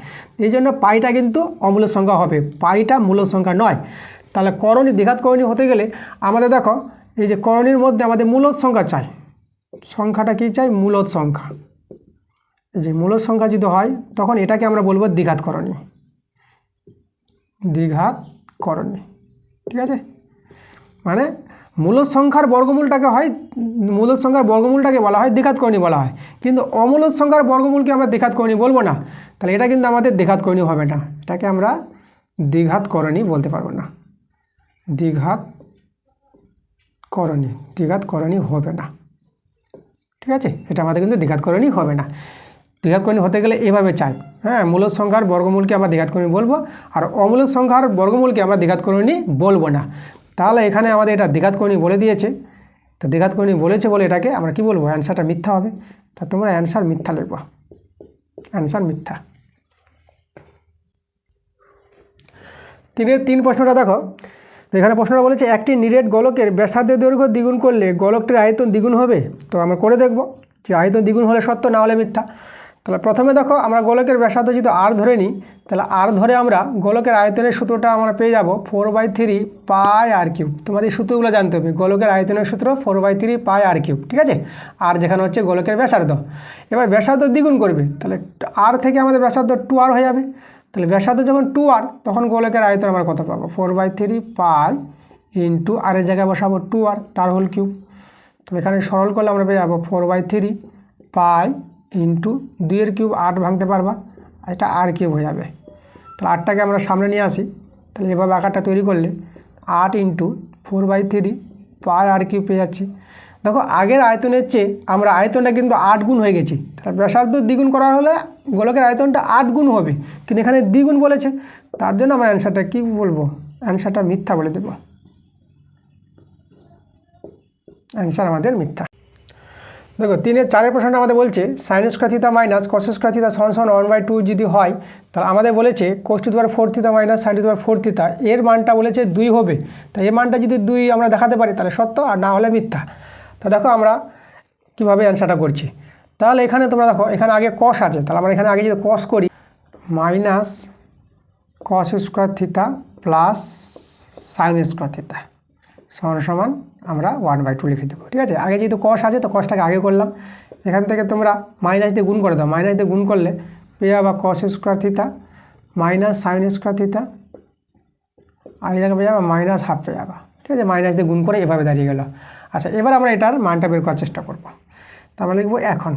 S1: এই জন্য পাইটা কিন্তু অমূলদ সংখ্যা হবে, পাইটা মূলদ সংখ্যা নয়। তাহলে করণী দ্বিঘাতকরণী হতে গেলে আমাদের দেখো এই যে করণীর মধ্যে আমাদের মূলদ সংখ্যা চাই, সংখ্যাটা কি চাই? মূলদ সংখ্যা। এই যে মূলদ সংখ্যা যদি হয় তখন এটাকে আমরা বলবো দ্বিঘাতকরণী, ঠিক আছে। মানে মূলদ সংখ্যার বর্গমূলটাকে বলা হয় দ্বিঘাতকরণী বলা হয়, কিন্তু অমূলদ সংখ্যার বর্গমূলকে আমরা দ্বিঘাতকরণী বলবো না। তাহলে এটা কিন্তু আমাদের দ্বিঘাতকরণী হবে না, এটাকে আমরা দ্বিঘাতকরণী বলতে পারবো না, দ্বিঘাতকরণী হবে না, ঠিক আছে। এটা আমাদের কিন্তু দ্বিঘাতকরণী হবে না। দ্বিঘাতকরণী হতে গেলে এভাবে চাই, হ্যাঁ, মূলদ সংখ্যার বর্গমূলকে আমরা দ্বিঘাতকরণী বলবো, আর অমূলদ সংখ্যার বর্গমূলকে আমরা দ্বিঘাতকরণী বলবো না। তাহলে এখানে আমাদের এটা দ্বিঘাতকরণী বলে দিয়েছে, তো দ্বিঘাতকরণী বলেছে বলে এটাকে আমরা কি বলবো? অ্যান্সারটা মিথ্যা হবে। তা তোমরা অ্যান্সার মিথ্যা লিখবো, অ্যান্সার মিথ্যা। 3 প্রশ্নটা দেখো, তো এখানে প্রশ্নটা বলেছে একটি নিরেট গোলকের ব্যাসার্ধের দৈর্ঘ্য দ্বিগুণ করলে গোলকটির আয়তন দ্বিগুণ হবে। তো আমরা করে দেখব যে আয়তন দ্বিগুণ হলে সত্য, না হলে মিথ্যা। তাহলে প্রথমে দেখো আমরা গোলকের ব্যাসার্ধ যদি r ধরে নিই, তাহলে r ধরে আমরা গোলকের আয়তনের সূত্রটা আমরা পেয়ে যাব 4/3 পাই r3। তোমাদের সূত্রগুলো জানতে হবে। গোলকের আয়তনের সূত্র 4/3 পাই r3, ঠিক আছে। আর যেখানে হচ্ছে গোলকের ব্যাসার্ধ, এবার ব্যাসার্ধ দ্বিগুণ করবে, তাহলে r থেকে আমাদের ব্যাসার্ধ 2r হয়ে যাবে। তাহলে ব্যাসার্ধ যখন 2r, তখন গোলকের আয়তন আমরা কত পাবো? 4/3 পাই ইন্টু r এর জায়গায় বসাবো 2r, তার হোল কিউব। তো এখানে সরল করলে আমরা পেয়ে যাবো 4/3 পাই ইন্টু 2-এর কিউব 8 ভাঙতে পারবা, এটা r কিউব হয়ে যাবে। তাহলে 8টাকে আমরা সামনে নিয়ে আসি, তাহলে এভাবে আকারটা তৈরি করলে 8 ইন্টু 4/3 পাই r কিউব পেয়ে যাচ্ছি। দেখো আগের আয়তনের চেয়ে আমরা আয়তনটা কিন্তু 8 গুণ হয়ে গেছি, তাহলে ব্যাসার্ধ দ্বিগুণ করা হলে গোলকের আয়তনটা 8 গুণ হবে, কিন্তু এখানে দ্বিগুণ বলেছে, তার জন্য আমরা অ্যান্সারটা কী বলবো, অ্যান্সারটা মিথ্যা বলে দেব, অ্যান্সার আমাদের মিথ্যা। দেখো 3-এর 4-এর প্রশ্নটা আমাদের বলছে sin square theta minus cos square theta সমান 1/2 যদি হয়, তাহলে আমাদের বলেছে cos to the power 4 theta minus sin to the power 4 theta, এর মানটা বলেছে 2 হবে, তাই এর মানটা যদি 2 আমরা দেখাতে পারি তাহলে সত্য, আর না হলে মিথ্যা। তা দেখো আমরা কীভাবে অ্যান্সারটা করছি, তাহলে এখানে তোমরা দেখো এখানে আগে cos আছে, তাহলে আমরা এখানে আগে যদি cos করি minus cos square theta plus sin square theta সমান আমরা 1/2 লিখে দেবো, ঠিক আছে। আগে যেহেতু cos আছে তো cosটাকে আগে করলাম, এখান থেকে তোমরা মাইনাস দিয়ে গুণ করে দাও, মাইনাস দিয়ে গুণ করলে পেয়ে যাবা cos square theta minus sin square theta, আর এই জায়গায় পেয়ে যাবা মাইনাস হাফ পেয়ে যাবা, ঠিক আছে। মাইনাস দিয়ে গুণ করে এভাবে দাঁড়িয়ে গেল। আচ্ছা এবার আমরা এটার মানটা বের করার চেষ্টা করব, তা আমরা লিখবো এখন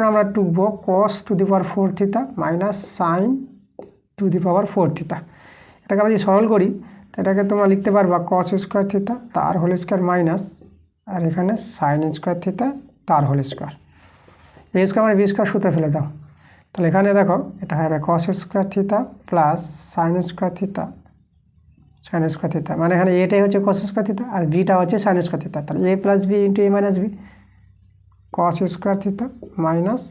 S1: আমরা টুকবো cos to the power 4 theta minus sin to the power 4 theta, এটাকে আমরা যদি সরল করি এটাকে তোমরা লিখতে পারবা cos স্কয়ার থিটা তার হোল স্কয়ার মাইনাস, আর এখানে sin স্কয়ার থিটা তার হোল স্কয়ার, এ স্কয়ার মানে বি স্কয়ার সূত্রে ফেলে দাও, তাহলে এখানে দেখো এটা হবে cos square theta plus sin square theta, মানে এখানে এটাই হচ্ছে cos স্কয়ার থিটা আর বিটা হচ্ছে sin স্কয়ার থিটা, তাহলে A plus B into A minus B cos square theta minus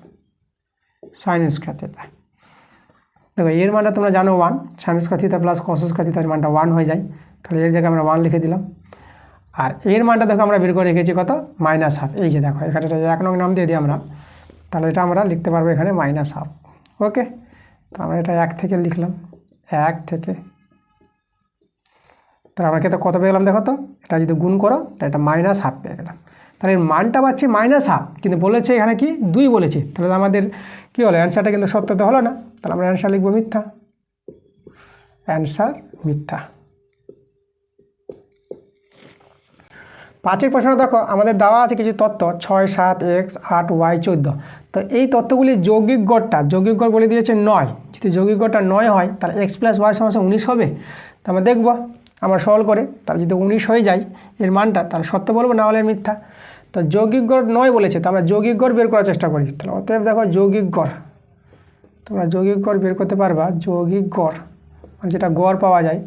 S1: sin square theta. দেখো এর মানটা তোমরা জানো 1, sin square theta plus cos square থিটার মানটা 1 হয়ে যায়, তাহলে এর জায়গায় আমরা 1 লিখে দিলাম। আর এর মানটা দেখো আমরা বের করে রেখেছি কত, মাইনাস হাফ, এই যে দেখো এখানে 1 নং নাম দিয়ে দিই আমরা, তাহলে এটা আমরা লিখতে পারবো এখানে মাইনাস হাফ, ওকে। তো আমরা এটা 1 থেকে লিখলাম, 1 থেকে, তাহলে আমরা কত পেয়ে গেলাম দেখো তো, এটা যদি গুণ করো তাহলে এটা মাইনাস হাফ পেয়ে গেলাম, তাহলে এর মানটা পাচ্ছি মাইনাস হাফ, কিন্তু বলেছে এখানে কি 2 বলেছে, তাহলে আমাদের কী হলো, অ্যান্সারটা কিন্তু সত্য তো হলো না, তাহলে আমরা অ্যান্সার লিখবো মিথ্যা, অ্যান্সার মিথ্যা। 5-এর প্রশ্ন দেখো আমাদের দেওয়া আছে কিছু তথ্য 6, 7, x, 8, y, 14, তো এই তথ্যগুলির যৌগিক গড় বলে দিয়েছে 9, যদি যৌগিক গড়টা 9 হয় তাহলে x প্লাস y সমান 19 হবে, তো আমরা দেখবো আমরা সরল করে, তাহলে যদি 19 হয়ে যায় এর মানটা তাহলে সত্য বলবো, না হলে মিথ্যা। তো যৌগিক গড় 9 বলেছে, তো আমরা যৌগিক গড় বের করার চেষ্টা করি, তাহলে অতএব দেখো যৌগিক গড়, তোমরা যৌগিক গড় বের করতে পারবা, যৌগিক গড় মানে যেটা গড় পাওয়া যায়,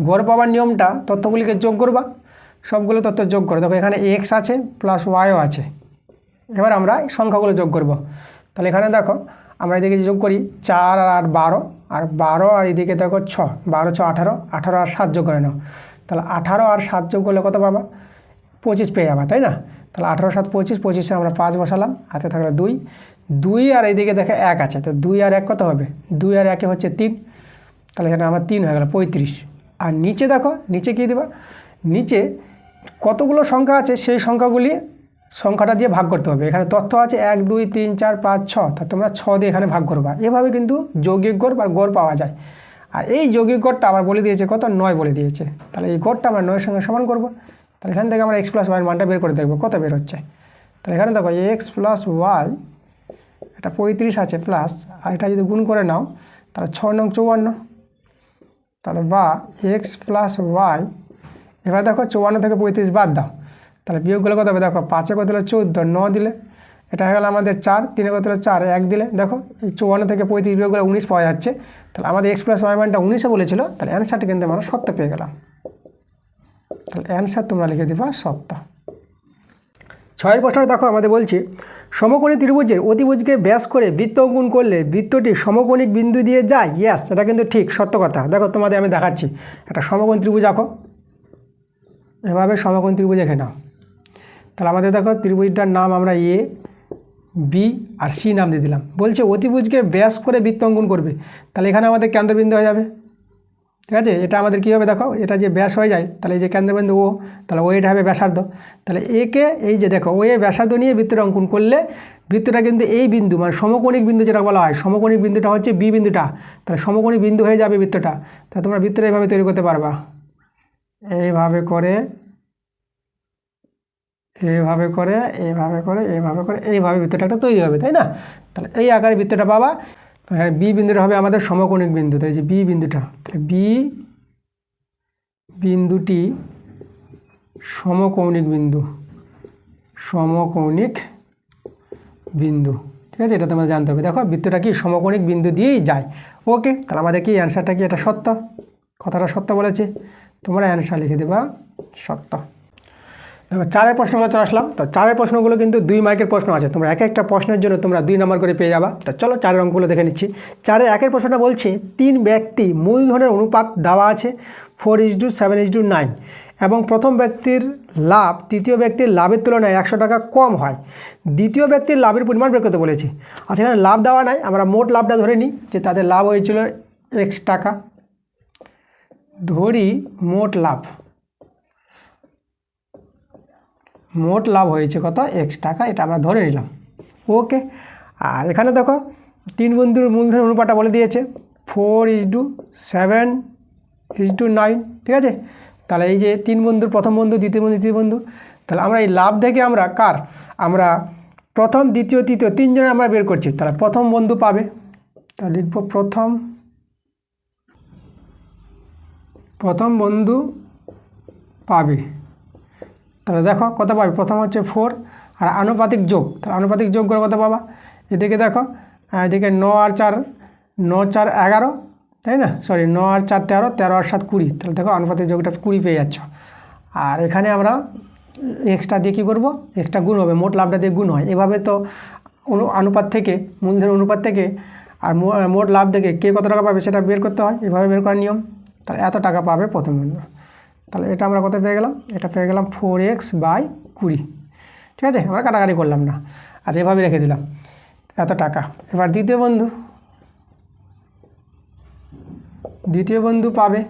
S1: গড় পাওয়ার নিয়মটা তথ্যগুলিকে যোগ করবা, সবগুলো তথ্য যোগ করে, দেখো এখানে এক্স আছে প্লাস ওয়াইও আছে, এবার আমরা সংখ্যাগুলো যোগ করব, তাহলে এখানে দেখো আমরা এদিকে যোগ করি 4 আর 8 12, আর 12 আর এদিকে দেখো 6, 12 6 18, 18 আর 7 যোগ করে নাও, তাহলে 18 আর 7 যোগ করলে কত পাবা, 25 পেয়ে যাবা, তাই না। তাহলে 18 7 25, 25-এ আমরা 5 বসালাম, হাতে থাকলে 2 আর এইদিকে দেখো 1 আছে, তো 2 আর 1 কত হবে, 2 আর 1 হচ্ছে 3, তাহলে এখানে আমার 3 হয়ে গেল 35, আর নিচে দেখো নিচে কী দেবা, নিচে কতগুলো সংখ্যা আছে সেই সংখ্যাটা দিয়ে ভাগ করতে হবে, এখানে তথ্য আছে 1 2 3 4 5 6, তা তোমরা 6 দিয়ে এখানে ভাগ করবা, এভাবে কিন্তু যৌগিক গড় বা গড় পাওয়া যায়। আর এই যৌগিক গড়টা আবার বলে দিয়েছে কত, 9 বলে দিয়েছে, তাহলে এই গড়টা আমরা 9-এর সঙ্গে সমান করব, তাহলে এখান থেকে আমরা x প্লাস ওয়াইয়ের মানটা বের করে দেখবো কত বের হচ্ছে, তাহলে এখানে দেখো এক্স প্লাস ওয়াই এটা 35 আছে প্লাস, আর এটা যদি গুণ করে নাও তাহলে 6 নং 54, তাহলে বা এক্স প্লাস ওয়াই, এবার দেখো 54 থেকে 35 বাদ দাও, তাহলে বিয়োগগুলো কত হবে, দেখো 5-এ কত দিলে 14, 9 দিলে এটা হয়ে গেল আমাদের 4, 3-এ কত দিলে 4, 1 দিলে দেখো এই 54 থেকে 35 বিয়োগ করে 19 পাওয়া যাচ্ছে, তাহলে আমাদের x প্লাস ওয়াই মানটা 19-এ বলেছিল, তাহলে অ্যান্সারটা কিন্তু আমরা সত্য পেয়ে গেলাম, তাহলে অ্যান্সার তোমরা লিখে দিবা সত্য। 6-এর প্রশ্নটা দেখো আমাদের বলছে সমকোণী ত্রিভুজের অতিভুজকে ব্যাস করে বৃত্ত অঙ্কন করলে বৃত্তটি সমকোণিক বিন্দু দিয়ে যায়, ইয়েস এটা কিন্তু ঠিক সত্য কথা। দেখো তোমাদের আমি দেখাচ্ছি, একটা সমকোণী ত্রিভুজ আঁকো, এভাবে সমকোণী ত্রিভুজ এঁকে নাও, তাহলে আমাদের দেখো ত্রিভুজটার নাম আমরা এ বি আর সি নাম দিয়ে দিলাম, বলছে অতিভুজকে ব্যাস করে বৃত্ত অঙ্কন করবে, তাহলে এখানে আমাদের কেন্দ্রবিন্দু হয়ে যাবে, ঠিক আছে। এটা আমাদের কী হবে দেখো, এটা যে ব্যাস হয়ে যায় তাহলে এই যে কেন্দ্রবিন্দু ও, তাহলে ও এটা হবে ব্যাসার্ধ, তাহলে একে এই যে দেখো ও এ ব্যাসার্ধ নিয়ে বৃত্তটা অঙ্কন করলে বৃত্তটা কিন্তু এই বিন্দু মানে সমকোণিক বিন্দু যেটা বলা হয়, সমকোণিক বিন্দুটা হচ্ছে বি বিন্দুটা, তাহলে সমকোণিক বিন্দু হয়ে যাবে বৃত্তটা, তাহলে তোমরা বৃত্তটা এইভাবে তৈরি করতে পারবা, এইভাবে করে এইভাবে করে এইভাবে করে এইভাবে করে এইভাবে বৃত্তটা একটা তৈরি হবে, তাই না। তাহলে এই আকারে বৃত্তটা পাবা, তাহলে বি বিন্দুটা হবে আমাদের সমকোণিক বিন্দু, তাই যে বি বিন্দুটা, তাহলে বি বিন্দুটি সমকৌণিক বিন্দু, সমকৌণিক বিন্দু, ঠিক আছে, এটা তোমাদের জানতে হবে। দেখো বৃত্তটা কি সমকৌণিক বিন্দু দিয়েই যায়। ওকে, তাহলে আমাদের কি অ্যান্সারটা কি, এটা সত্য, কথাটা সত্য বলেছে, তোমরা অ্যান্সার লিখে দেবা সত্য। দেখো 4 প্রশ্নগুলো চলে আসলাম। তো 4 প্রশ্নগুলো কিন্তু 2 মার্কের প্রশ্ন আছে, তোমরা এক একটা প্রশ্নের জন্য তোমরা 2 নম্বর করে পেয়ে যাবা। তো চলো 4 অঙ্কগুলো দেখে নিচ্ছি। 4 প্রশ্নটা বলছে 3 ব্যক্তি মূলধনের অনুপাত দেওয়া আছে 4:7:9 এবং প্রথম ব্যক্তির লাভ তৃতীয় ব্যক্তির লাভের তুলনায় 100 টাকা কম হয়, দ্বিতীয় ব্যক্তির লাভের পরিমাণ বের করতে বলেছে। আচ্ছা, এখানে লাভ দেওয়া নাই, আমরা মোট লাভটা ধরে নিই যে তাদের লাভ হয়েছিল x টাকা, ধরি মোট লাভ হয়েছে কত, x টাকা, এটা আমরা ধরে নিলাম। ওকে, আর এখানে দেখো 3 বন্ধুর মূলধন অনুপাতটা বলে দিয়েছে 4:7:9, ঠিক আছে। তাহলে এই যে 3 বন্ধুর প্রথম বন্ধু, দ্বিতীয় বন্ধু, তৃতীয় বন্ধু, তাহলে আমরা এই লাভ থেকে আমরা প্রথম, দ্বিতীয়, তৃতীয় 3 জনের আমরা বের করছি। তাহলে প্রথম বন্ধু পাবে, তাহলে লিখব প্রথম বন্ধু পাবে। তাহলে দেখো কত পাবে, প্রথম হচ্ছে 4 আর আনুপাতিক যোগ, তাহলে আনুপাতিক যোগ করে কত পাবা, এদিকে দেখো এদিকে 9 আর 4 11, তাই না, সরি 9 আর 4 13, 13 আর 7 20, তাহলে দেখো আনুপাতিক যোগটা 20 পেয়ে যাচ্ছ। আর এখানে আমরা এক্সটা দিয়ে কী করবো, এক্সটা গুণ হবে, মোট লাভটা দিয়ে গুণ হয়। এভাবে তো অনুপাত থেকে, মূলধন অনুপাত থেকে আর মোট লাভ থেকে কে কত টাকা পাবে সেটা বের করতে হয়, এভাবে বের করার নিয়ম। তাহলে এত টাকা পাবে প্রথম বন্ধু। তাহলে এটা আমরা কত পেয়ে গেলাম, এটা পেয়ে গেলাম 4x/20, ঠিক আছে, আমরা কাটাকাটি করলাম না, আচ্ছা এভাবে রেখে দিলাম এত টাকা। এবার দ্বিতীয় বন্ধু পাবে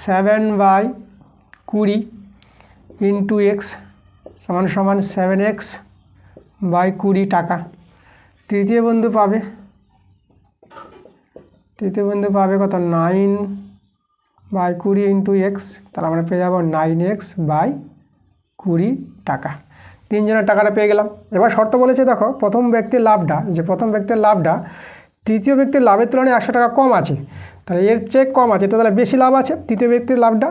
S1: 7/20 ইন্টু x সমান 7x/20 টাকা। তৃতীয় বন্ধু পাবে কত, 9/20 ইন্টু x, তাহলে আমরা পেয়ে যাবো 9x/20 টাকা। 3 জনের টাকাটা পেয়ে গেলাম। এবার শর্ত বলেছে দেখো প্রথম ব্যক্তির লাভটা তৃতীয় ব্যক্তির লাভের তুলনায় 100 টাকা কম আছে, তাহলে এর চেক কম আছে, তাহলে বেশি লাভ আছে তৃতীয় ব্যক্তির লাভটা।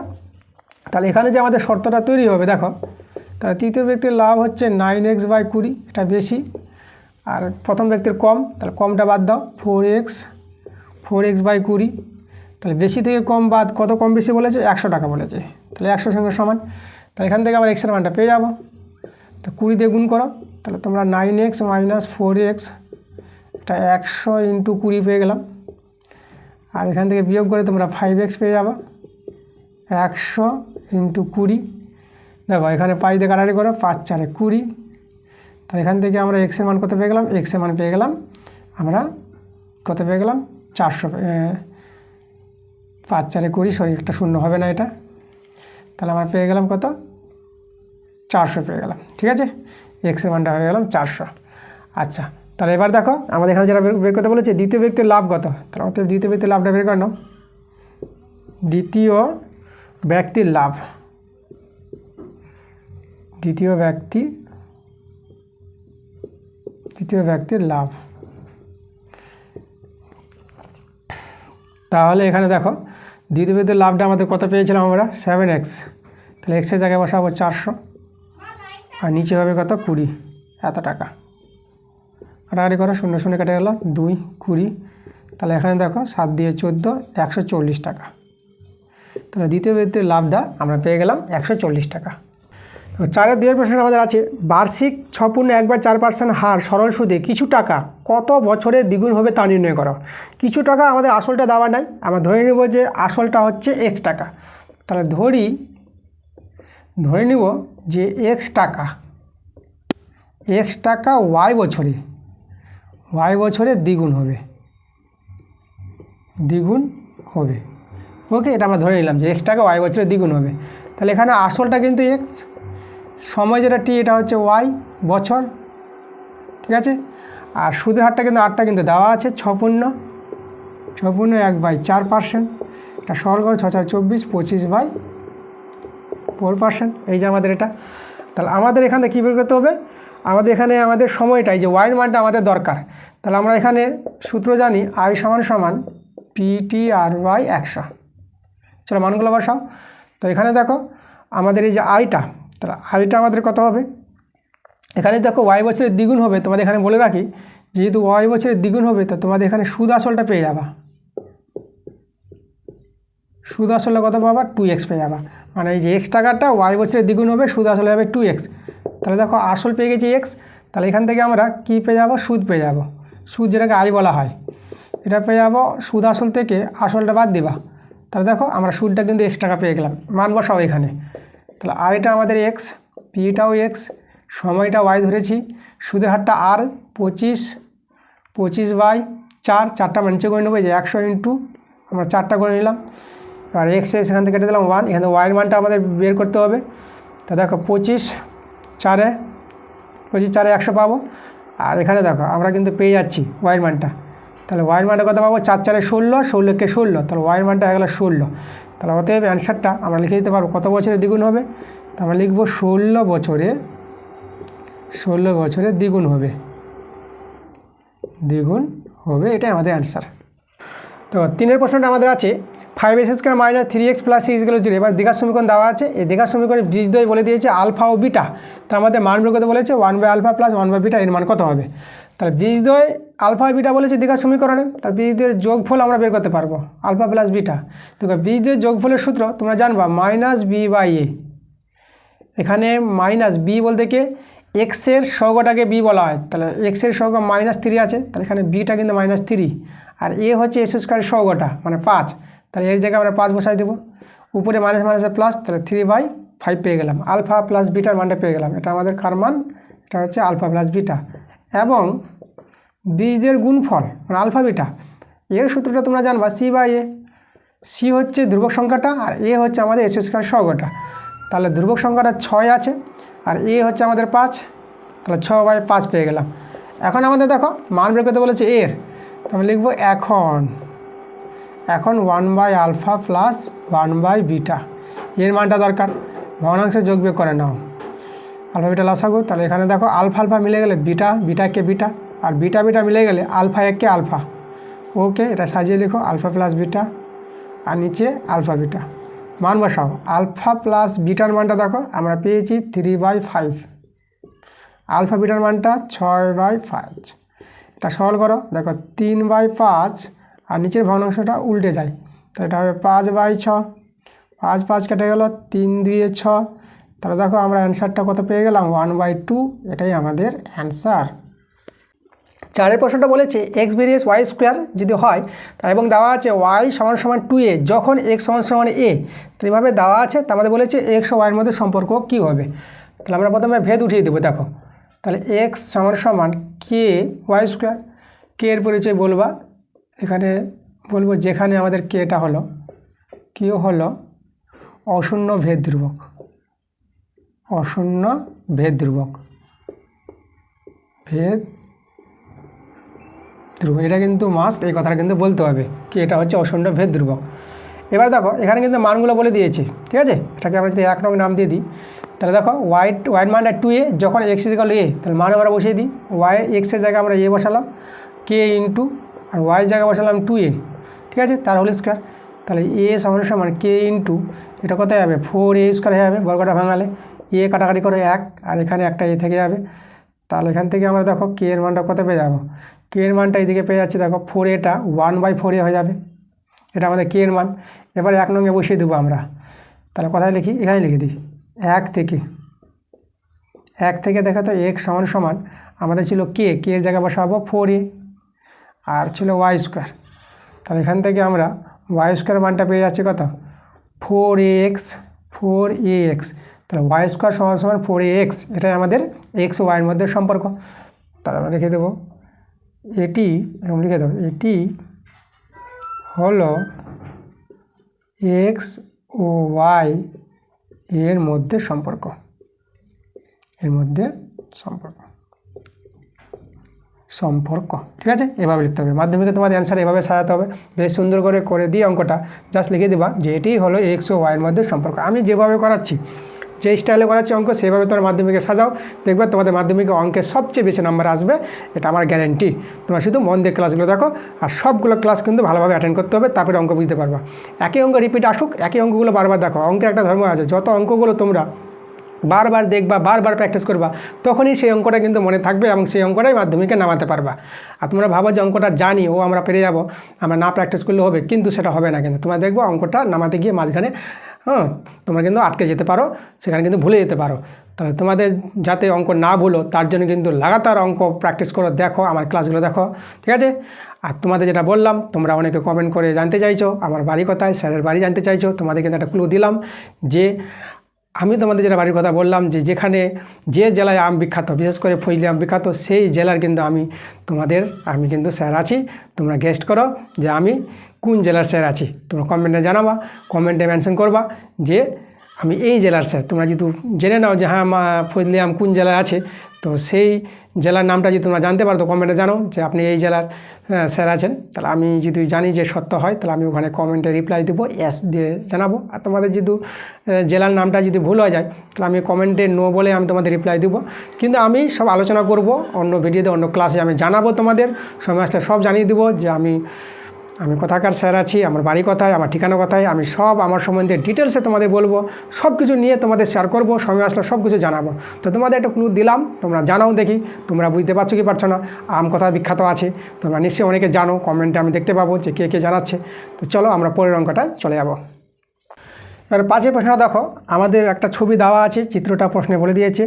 S1: তাহলে এখানে যে আমাদের শর্তটা তৈরি হবে দেখো, তাহলে তৃতীয় ব্যক্তির লাভ হচ্ছে 9x/20, এটা বেশি, আর প্রথম ব্যক্তির কম, তাহলে কমটা বাদ দাও, 4x/20, তাহলে বেশি থেকে কম বাদ, কত কম বেশি বলেছে, 100 টাকা বলেছে, তাহলে 100 সঙ্গে সমান, তাহলে এখান থেকে আমরা এক্সের মানটা পেয়ে যাবো। তো 20 দিয়ে গুণ করো, তাহলে তোমরা 9x - 4x, এটা 100 ইন্টু 20 পেয়ে গেলাম। আর এখান থেকে বিয়োগ করে তোমরা 5x পেয়ে যাবে, 100 ইন্টু 20, দেখো এখানে পাই দিয়ে কাটাকাটি করো, 5 × 4 = 20, তাহলে এখান থেকে আমরা এক্সের মান কত পেয়ে গেলাম, এক্সের মান পেয়ে গেলাম আমরা কত পেয়ে গেলাম, 400, 5 × 4 = 20, সরি একটা শূন্য হবে না এটা, তাহলে আমরা পেয়ে গেলাম কত, 400 পেয়ে গেলাম, ঠিক আছে, এক্সের মানটা হয়ে গেলাম 400। আচ্ছা, তাহলে এবার দেখো আমাদের এখানে যেটা বের করতে বলেছে দ্বিতীয় ব্যক্তির লাভ কত, তাহলে আমাদের দ্বিতীয় ব্যক্তির লাভটা বের করে নাও। দ্বিতীয় ব্যক্তির লাভ, তাহলে এখানে দেখো দ্বিতীয় ব্যক্তির লাভটা আমাদের কত পেয়েছিলাম আমরা, 7x, তাহলে এক্সের জায়গায় বসাবো 400, আর নিচে হবে কত, 20, এত টাকা। কাটাকাটি করো, 0 0 কেটে গেল, 2 20, তাহলে এখানে দেখো 7 দিয়ে 14, 140 টাকা। তাহলে দ্বিতীয় ব্যক্তির লাভটা আমরা পেয়ে গেলাম 140 টাকা। তো 4-এর 2 প্রশ্ন আমাদের আছে, বার্ষিক 6.1/4% হার সরল সুদে কিছু টাকা কত বছরে দ্বিগুণ হবে তা নির্ণয় করো। কিছু টাকা আমাদের আসলটা দেওয়া নাই, আমরা ধরে নেব যে আসলটা হচ্ছে x টাকা, তাহলে ধরে নিব যে x টাকা y বছরে দ্বিগুণ হবে, ওকে, এটা আমরা ধরে নিলাম যে x টাকা y বছরে দ্বিগুণ হবে। তাহলে এখানে আসলটা কিন্তু x, সময় যেটা t, এটা হচ্ছে y বছর, ঠিক আছে, আর সুদের হারটা কিন্তু কিন্তু দেওয়া আছে 6.1/4%, এটা সরল করে 6 × 4 = 24, 25/4%, এই যে আমাদের এটা। তাহলে আমাদের এখানে কী বের করতে হবে, আমাদের সময়টাই যে ওয়াইয়ের মানটা আমাদের দরকার, তাহলে আমরা এখানে সূত্র জানি I = PT/100। চলো মানগুলো বসাও। তো এখানে দেখো আমাদের এই যে আইটা, তাহলে আইটা আমাদের কত হবে, এখানে দেখো ওয়াই বছরের দ্বিগুণ হবে। তোমাদের এখানে বলে রাখি, যেহেতু ওয়াই বছরের দ্বিগুণ হবে তো তোমাদের এখানে সুদ আসলটা পেয়ে যাবা। সুদ আসলে কত পাবা, 2x পেয়ে যাবা। মানে এই যে এক্স টাকাটা ওয়াই বছরের দ্বিগুণ হবে, সুদ আসলে হবে 2x। তাহলে দেখো আসল পেয়ে গেছি x, তাহলে এখান থেকে আমরা কী পেয়ে যাবো, সুদ পেয়ে যাবো। সুদ যেটাকে আই বলা হয়, এটা পেয়ে যাবো। সুদ আসল থেকে আসলটা বাদ দিবা, তাহলে দেখো আমরা সুদটা কিন্তু x টাকা পেয়ে গেলাম। মান বসাও এখানে, তাহলে আইটা আমাদের x, পিটাও x, সময়টা y ধরেছি, সুদের হারটা আর 25/4, 4টা মানছে করে নেবো, যে 100 ইন্টু আমরা 4টা করে নিলাম। আর এক্স সেখান থেকে কেটে দিলাম 1, এখানে ওয়াইয়ের মানটা আমাদের বের করতে হবে। তা দেখো 25/4 100 পাবো। আর এখানে দেখো আমরা কিন্তু পেয়ে যাচ্ছি ওয়াইয়ের মানটা, তাহলে ওয়াইয়ের মানটা কত পাবো, 4 4 16, 16কে 16, তাহলে ওয়াইয়ের মানটা হয়ে গেলো 16। তাহলে অতএব অ্যান্সারটা আমরা লিখে দিতে পারবো কত বছরে দ্বিগুণ হবে, তো আমরা লিখবো 16 বছরে দ্বিগুণ হবে, এটাই আমাদের অ্যান্সার। তো 3 প্রশ্নটা আমাদের আছে 5x² - 3x + 6 = 0। এবার দ্বিঘাত সমীকরণ দেওয়া আছে, এই দ্বিঘাত সমীকরণে বীজদ্বয় বলে দিয়েছে আলফা ও বিটা, তার আমাদের মান বের করতে বলেছে 1/α + 1/β, এর মান কত হবে। তাহলে বীজদ্বয় আলফা বিটা বলেছে দ্বিঘাত সমীকরণে, তার বীজদ্বয়ের যোগফল আমরা বের করতে পারবো আলফা প্লাস বিটা। দেখো বীজদ্বয়ের যোগফলের সূত্র তোমরা জানবা -b/a। এখানে -b বলতে কি, এক্সের সহগটাকে বি বলা হয়, তাহলে এক্সের সহগ -3 আছে, তাহলে এখানে বিটা কিন্তু -3, আর এ হচ্ছে s² সহগটা মানে 5, তাহলে এর জায়গায় আমরা 5 বসাই দেবো। উপরে মাইনাস মাইনাসে প্লাস, তাহলে 3/5 পেয়ে গেলাম। আলফা প্লাস বিটার মানটা পেয়ে গেলাম, এটা আমাদের কার মান, এটা হচ্ছে আলফা প্লাস বিটা। এবং বীজদের গুণফল মানে আলফা বিটা, এর সূত্রটা তোমরা জানবা c/a। সি হচ্ছে ধ্রুবক সংখ্যাটা, আর এ হচ্ছে আমাদের s² সহগটা। তাহলে ধ্রুবক সংখ্যাটা 6 আছে, আর এ হচ্ছে আমাদের 5, তাহলে 6/5 পেয়ে গেলাম। এখন আমাদের দেখো মান বের করতে বলেছে এর, তো আমি লিখবো এখন 1/α + 1/β, এর মানটা দরকার, ভগ্নাংশের যোগ বিয়োগ করে নাও। আলফা বিটা লসাগু, তাহলে এখানে দেখো আলফা আলফা মিলে গেলে বিটা, বিটাকে বিটা, আর বিটা বিটা মিলে গেলে আলফা এককে আলফা। ওকে, এটা সাজিয়ে লিখো আলফা প্লাস বিটা, আর নিচে আলফা বিটা। মান বসাও, আলফা প্লাস বিটার মানটা দেখো আমরা পেয়েছি 3/5, আলফা বিটার মানটা 6/5। এটা সরল করো, দেখো 3/5, আর নিচের ভগ্নাংশটা উল্টে যায়, তাহলে এটা হবে 5/6, 5 5 কেটে গেল, 3 2 6, তাহলে দেখো আমরা অ্যান্সারটা কত পেয়ে গেলাম 1/2, এটাই আমাদের অ্যান্সার। 4 প্রশ্নটা বলেছে x ভেরিয়েস y² যদি হয়, এবং দেওয়া আছে y = 2a যখন x = a, তো এইভাবে দেওয়া আছে, তার মধ্যে বলেছে x ও y-এর মধ্যে সম্পর্ক কী হবে। তাহলে আমরা প্রথমে ভেদ উঠিয়ে দেবো। দেখো তাহলে x = k y², কে এর পরিচয় বলবা, এখানে বলবো যেখানে আমাদের কেটা হলো, কেউ হলো অশূন্য ভেদ ধ্রুবক, ভেদ ধ্রুবক, এটা কিন্তু মাস্ট, এই কথাটা কিন্তু বলতে হবে কি এটা হচ্ছে অশূন্য ভেদ ধ্রুবক। এবার দেখো এখানে কিন্তু মানগুলো বলে দিয়েছে, ঠিক আছে, এটাকে আমরা যদি 1 নং নাম দিয়ে দিই, তাহলে দেখো ওয়াইয়ের মানটা 2a যখন x = a, তাহলে মান আমরা বসিয়ে দিই, এক্সের জায়গায় আমরা a বসালাম k ইন্টু, আর ওয়াইয়ের জায়গায় বসালাম 2a, ঠিক আছে, তার হোল স্কোয়ার। তাহলে a = k ইন্টু, এটা কোথায় যাবে 4a² হয়ে যাবে, বর্গটা ভাঙালে a কাটাকাটি করে 1, আর এখানে একটা a থেকে যাবে। তাহলে এখান থেকে আমরা দেখো k এর মানটা কত পেয়ে যাবো, k এর মানটা এইদিকে পেয়ে যাচ্ছি, দেখো 4a 1/4a হয়ে যাবে, এটা আমাদের k এর মান। এবার 1 নংয়ে বসিয়ে দেবো আমরা, তাহলে কোথায় লিখি, এখানে লিখে দিই 1 থেকে দেখো তো x = আমাদের ছিল k এর জায়গায় বসাবো 4a, আর ছিল y², তাহলে এখান থেকে আমরা y² মানটা পেয়ে যাচ্ছি কত 4ax, তাহলে y² = 4ax, এটাই আমাদের x ও y-এর মধ্যে সম্পর্ক। তাহলে আমরা লিখে দেবো এটি, এরকম লিখে দেবো, এটি হলো x ও y এর মধ্যে সম্পর্ক, ঠিক আছে, এভাবে লিখতে হবে। মাধ্যমিকে তোমাদের অ্যান্সার এভাবে সাজাতে হবে, বেশ সুন্দর করে দিয়ে অঙ্কটা জাস্ট লিখে দেবা যে এটি হলো x ও y-এর মধ্যে সম্পর্ক। আমি যেভাবে করাচ্ছি যে স্টাইলে করাচ্ছি অঙ্ক সেভাবে তোমার মাধ্যমিকে সাজাও, দেখবে তোমাদের মাধ্যমিকে অঙ্কের সবচেয়ে বেশি নাম্বার আসবে, এটা আমার গ্যারেন্টি। তোমরা শুধু মন দিয়ে ক্লাসগুলো দেখো, আর সবগুলো ক্লাস কিন্তু ভালোভাবে অ্যাটেন্ড করতে হবে, তারপরে অঙ্ক বুঝতে পারবা। একই অঙ্ক রিপিট আসুক, একই অঙ্কগুলো বারবার দেখো। অঙ্কের একটা ধর্ম আছে, যত অঙ্কগুলো তোমরা বারবার দেখবা, বারবার প্র্যাকটিস করবা, তখনই সেই অঙ্কটা কিন্তু মনে থাকবে এবং সেই অঙ্কটাই মাধ্যমিকে নামাতে পারবা। আর তোমরা ভাবো যে অঙ্কটা জানি, ও আমরা পেরে যাব, আমরা না প্র্যাকটিস করলে হবে, কিন্তু সেটা হবে না। কিন্তু তোমরা দেখবো অঙ্কটা নামাতে গিয়ে মাঝখানে তোমরা কিন্তু আটকে যেতে পারো, সেখানে কিন্তু ভুলে যেতে পারো। তাহলে তোমাদের যাতে অঙ্ক না ভুলো তার জন্য কিন্তু লাগাতার অঙ্ক প্র্যাকটিস করো, দেখো আমার ক্লাসগুলো দেখো, ঠিক আছে। আর তোমাদের যেটা বললাম, তোমরা অনেকে কমেন্ট করে জানতে চাইছো আমার বাড়ি কোথায়, স্যারের বাড়ি জানতে চাইছো, তোমাদের কিন্তু একটা ক্লু দিলাম যে আমি তোমাদের যেটা বাড়ির কথা বললাম, যে যেখানে যে জেলায় আম বিখ্যাত, বিশেষ করে ফজলি আম বিখ্যাত, সেই জেলার কিন্তু আমি কিন্তু স্যার আছি। তোমরা গেস্ট করো যে আমি কোন জেলার স্যার আছি, তোমরা কমেন্টে জানাবা, কমেন্টে মেনশন করবা যে আমি এই জেলার স্যার। তোমরা যেহেতু জেনে নাও যে হ্যাঁ ফজলি আম কোন জেলায় আছে, তো সেই জেলার নামটা যদি তোমরা জানতে পারো তো কমেন্টে জানো যে আপনি এই জেলার স্যার আছেন। তাহলে আমি যদি জানি যে সত্য হয়, তাহলে আমি ওখানে কমেন্টে রিপ্লাই দেবো, এস দিয়ে জানাবো। আর তোমাদের যেহেতু জেলার নামটা যদি ভুল হয়ে যায়, তাহলে আমি কমেন্টে নো বলে আমি তোমাদের রিপ্লাই দেবো। কিন্তু আমি সব আলোচনা করব অন্য ভিডিওতে, অন্য ক্লাসে আমি জানাবো তোমাদের, সময় আসলে সব জানিয়ে দেবো যে আমি কোথাকার স্যার আছি, আমার বাড়ি কোথায়, আমার ঠিকানা কোথায়, আমি সব আমার সম্বন্ধে ডিটেলসে তোমাদের বলবো, সব কিছু নিয়ে তোমাদের শেয়ার করবো, সময় আসলে সব কিছু জানাবো। তো তোমাদের একটা ক্লু দিলাম, তোমরা জানাও দেখি তোমরা বুঝতে পারছো কি পারছো না। আম কোথায় বিখ্যাত আছে তোমরা নিশ্চয়ই অনেকে জানো, কমেন্টে আমি দেখতে পাবো যে কে কে জানাচ্ছে। তো চলো আমরা পরের অঙ্কটায় চলে যাবো। এবার 5 প্রশ্নটা দেখো, আমাদের একটা ছবি দেওয়া আছে, চিত্রটা প্রশ্নে বলে দিয়েছে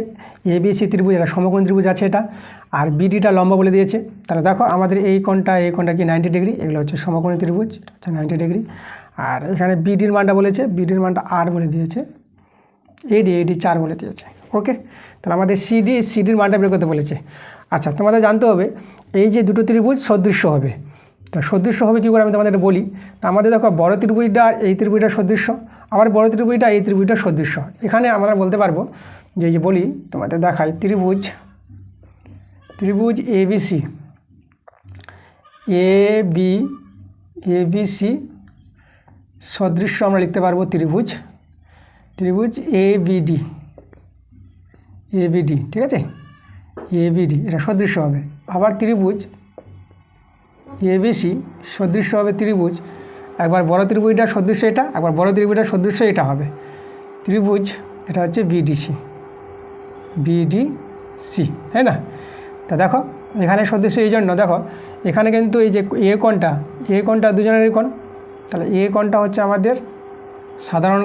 S1: ABC ত্রিভুজ, এটা সমকোণী ত্রিভুজ আছে এটা, আর BDটা লম্ব বলে দিয়েছে। তাহলে দেখো আমাদের এই কোণটা কি 90 ডিগ্রি, এগুলো হচ্ছে সমকোণী ত্রিভুজ, এটা হচ্ছে 90 ডিগ্রি। আর এখানে BDর মানটা বলেছে, BDর মানটা 8 বলে দিয়েছে, AD 4 বলে দিয়েছে। ওকে, তাহলে আমাদের CDর মানটা বের করতে বলেছে। আচ্ছা, তোমাদের জানতে হবে এই যে দুটো ত্রিভুজ সদৃশ্য হবে, তো সদৃশ্য হবে কী করে আমি তোমাদের বলি। তা আমাদের দেখো বড় ত্রিভুজটা আর এই ত্রিভুজটা সদৃশ্য, আবার বড় ত্রিভুজটা এই ত্রিভুজটা সদৃশ্য। এখানে আমরা বলতে পারবো যে বলি তোমাদের দেখাই, ত্রিভুজ ABC সদৃশ্য আমরা লিখতে পারবো ত্রিভুজ ABD, ঠিক আছে, ABD এটা সদৃশ্য হবে। আবার ত্রিভুজ ABC সদৃশ্য হবে ত্রিভুজ, একবার বড় ত্রিভুজটা সদৃশ্য এটা, একবার বড় ত্রিভুজটা সদৃশ্য এটা হবে ত্রিভুজ, এটা হচ্ছে BDC, তাই না। তা দেখো এখানে সদৃশ্য এই জন্য, দেখো এখানে কিন্তু এই যে এ কোণটা দুজনেরই কোণ, তাহলে এ কোণটা হচ্ছে আমাদের সাধারণ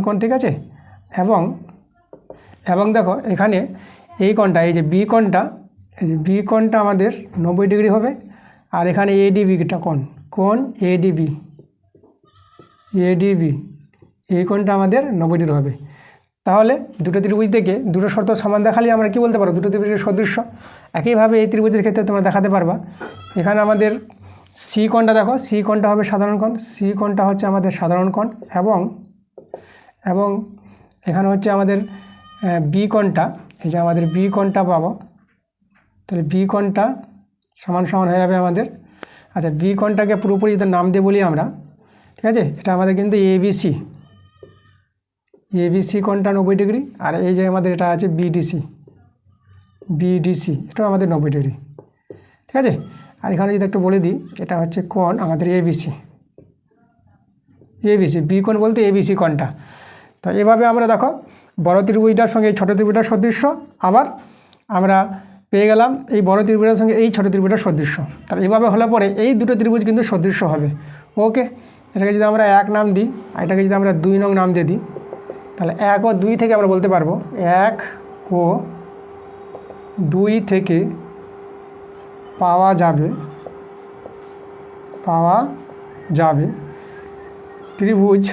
S1: কোণ, ঠিক আছে। এবং দেখো এখানে এই কোণটা, এই যে বি কোণটা আমাদের 90 ডিগ্রি হবে, আর এখানে ADBটা কোণ ADB এই কোণটা আমাদের 90 ডিগ্রি হবে। তাহলে দুটো ত্রিভুজ থেকে দুটো শর্ত সমান দেখালে আমরা কি বলতে পারবো, দুটো ত্রিভুজের সদৃশ্য। একইভাবে এই ত্রিভুজের ক্ষেত্রে তোমরা দেখাতে পারবা, এখানে আমাদের সি কোণটা দেখো, সি কোণটা হবে সাধারণ কোণ, সি কোণটা হচ্ছে আমাদের সাধারণ কোণ, এবং এখানে হচ্ছে আমাদের বি কোণটা, এই যে আমাদের বি কোণটা পাবো, তাহলে বি কোণটা সমান হয়ে যাবে আমাদের। আচ্ছা, বি কোণটাকে পুরোপুরি যদি নাম দিয়ে বলি আমরা, ঠিক আছে, এটা আমাদের কিন্তু ABC কোণটা 90 ডিগ্রি, আর এই যে আমাদের এটা আছে BDC এটাও আমাদের 90 ডিগ্রি, ঠিক আছে। আর এখানে যদি একটু বলে দিই, এটা হচ্ছে কোণ আমাদের ABC, বি কোণ বলতে ABC কোণটা। তো এভাবে আমরা দেখো বড় ত্রিভুজটার সঙ্গে এই ছোটো ত্রিভুজটার সদৃশ্য, আবার আমরা পেয়ে গেলাম এই বড় ত্রিভুজের সঙ্গে এই ছোটো ত্রিভুজটার সদৃশ্য। তাহলে এভাবে হলে পরে এই দুটো ত্রিভুজ কিন্তু সদৃশ্য হবে। ওকে, এটাকে যদি আমরা 1 নাম দিই, আর এটাকে যদি আমরা 2 নং নাম দিয়ে দিই, তাহলে 1 ও 2 থেকে আমরা বলতে পারবো 1 ও 2 থেকে পাওয়া যাবে ত্রিভুজ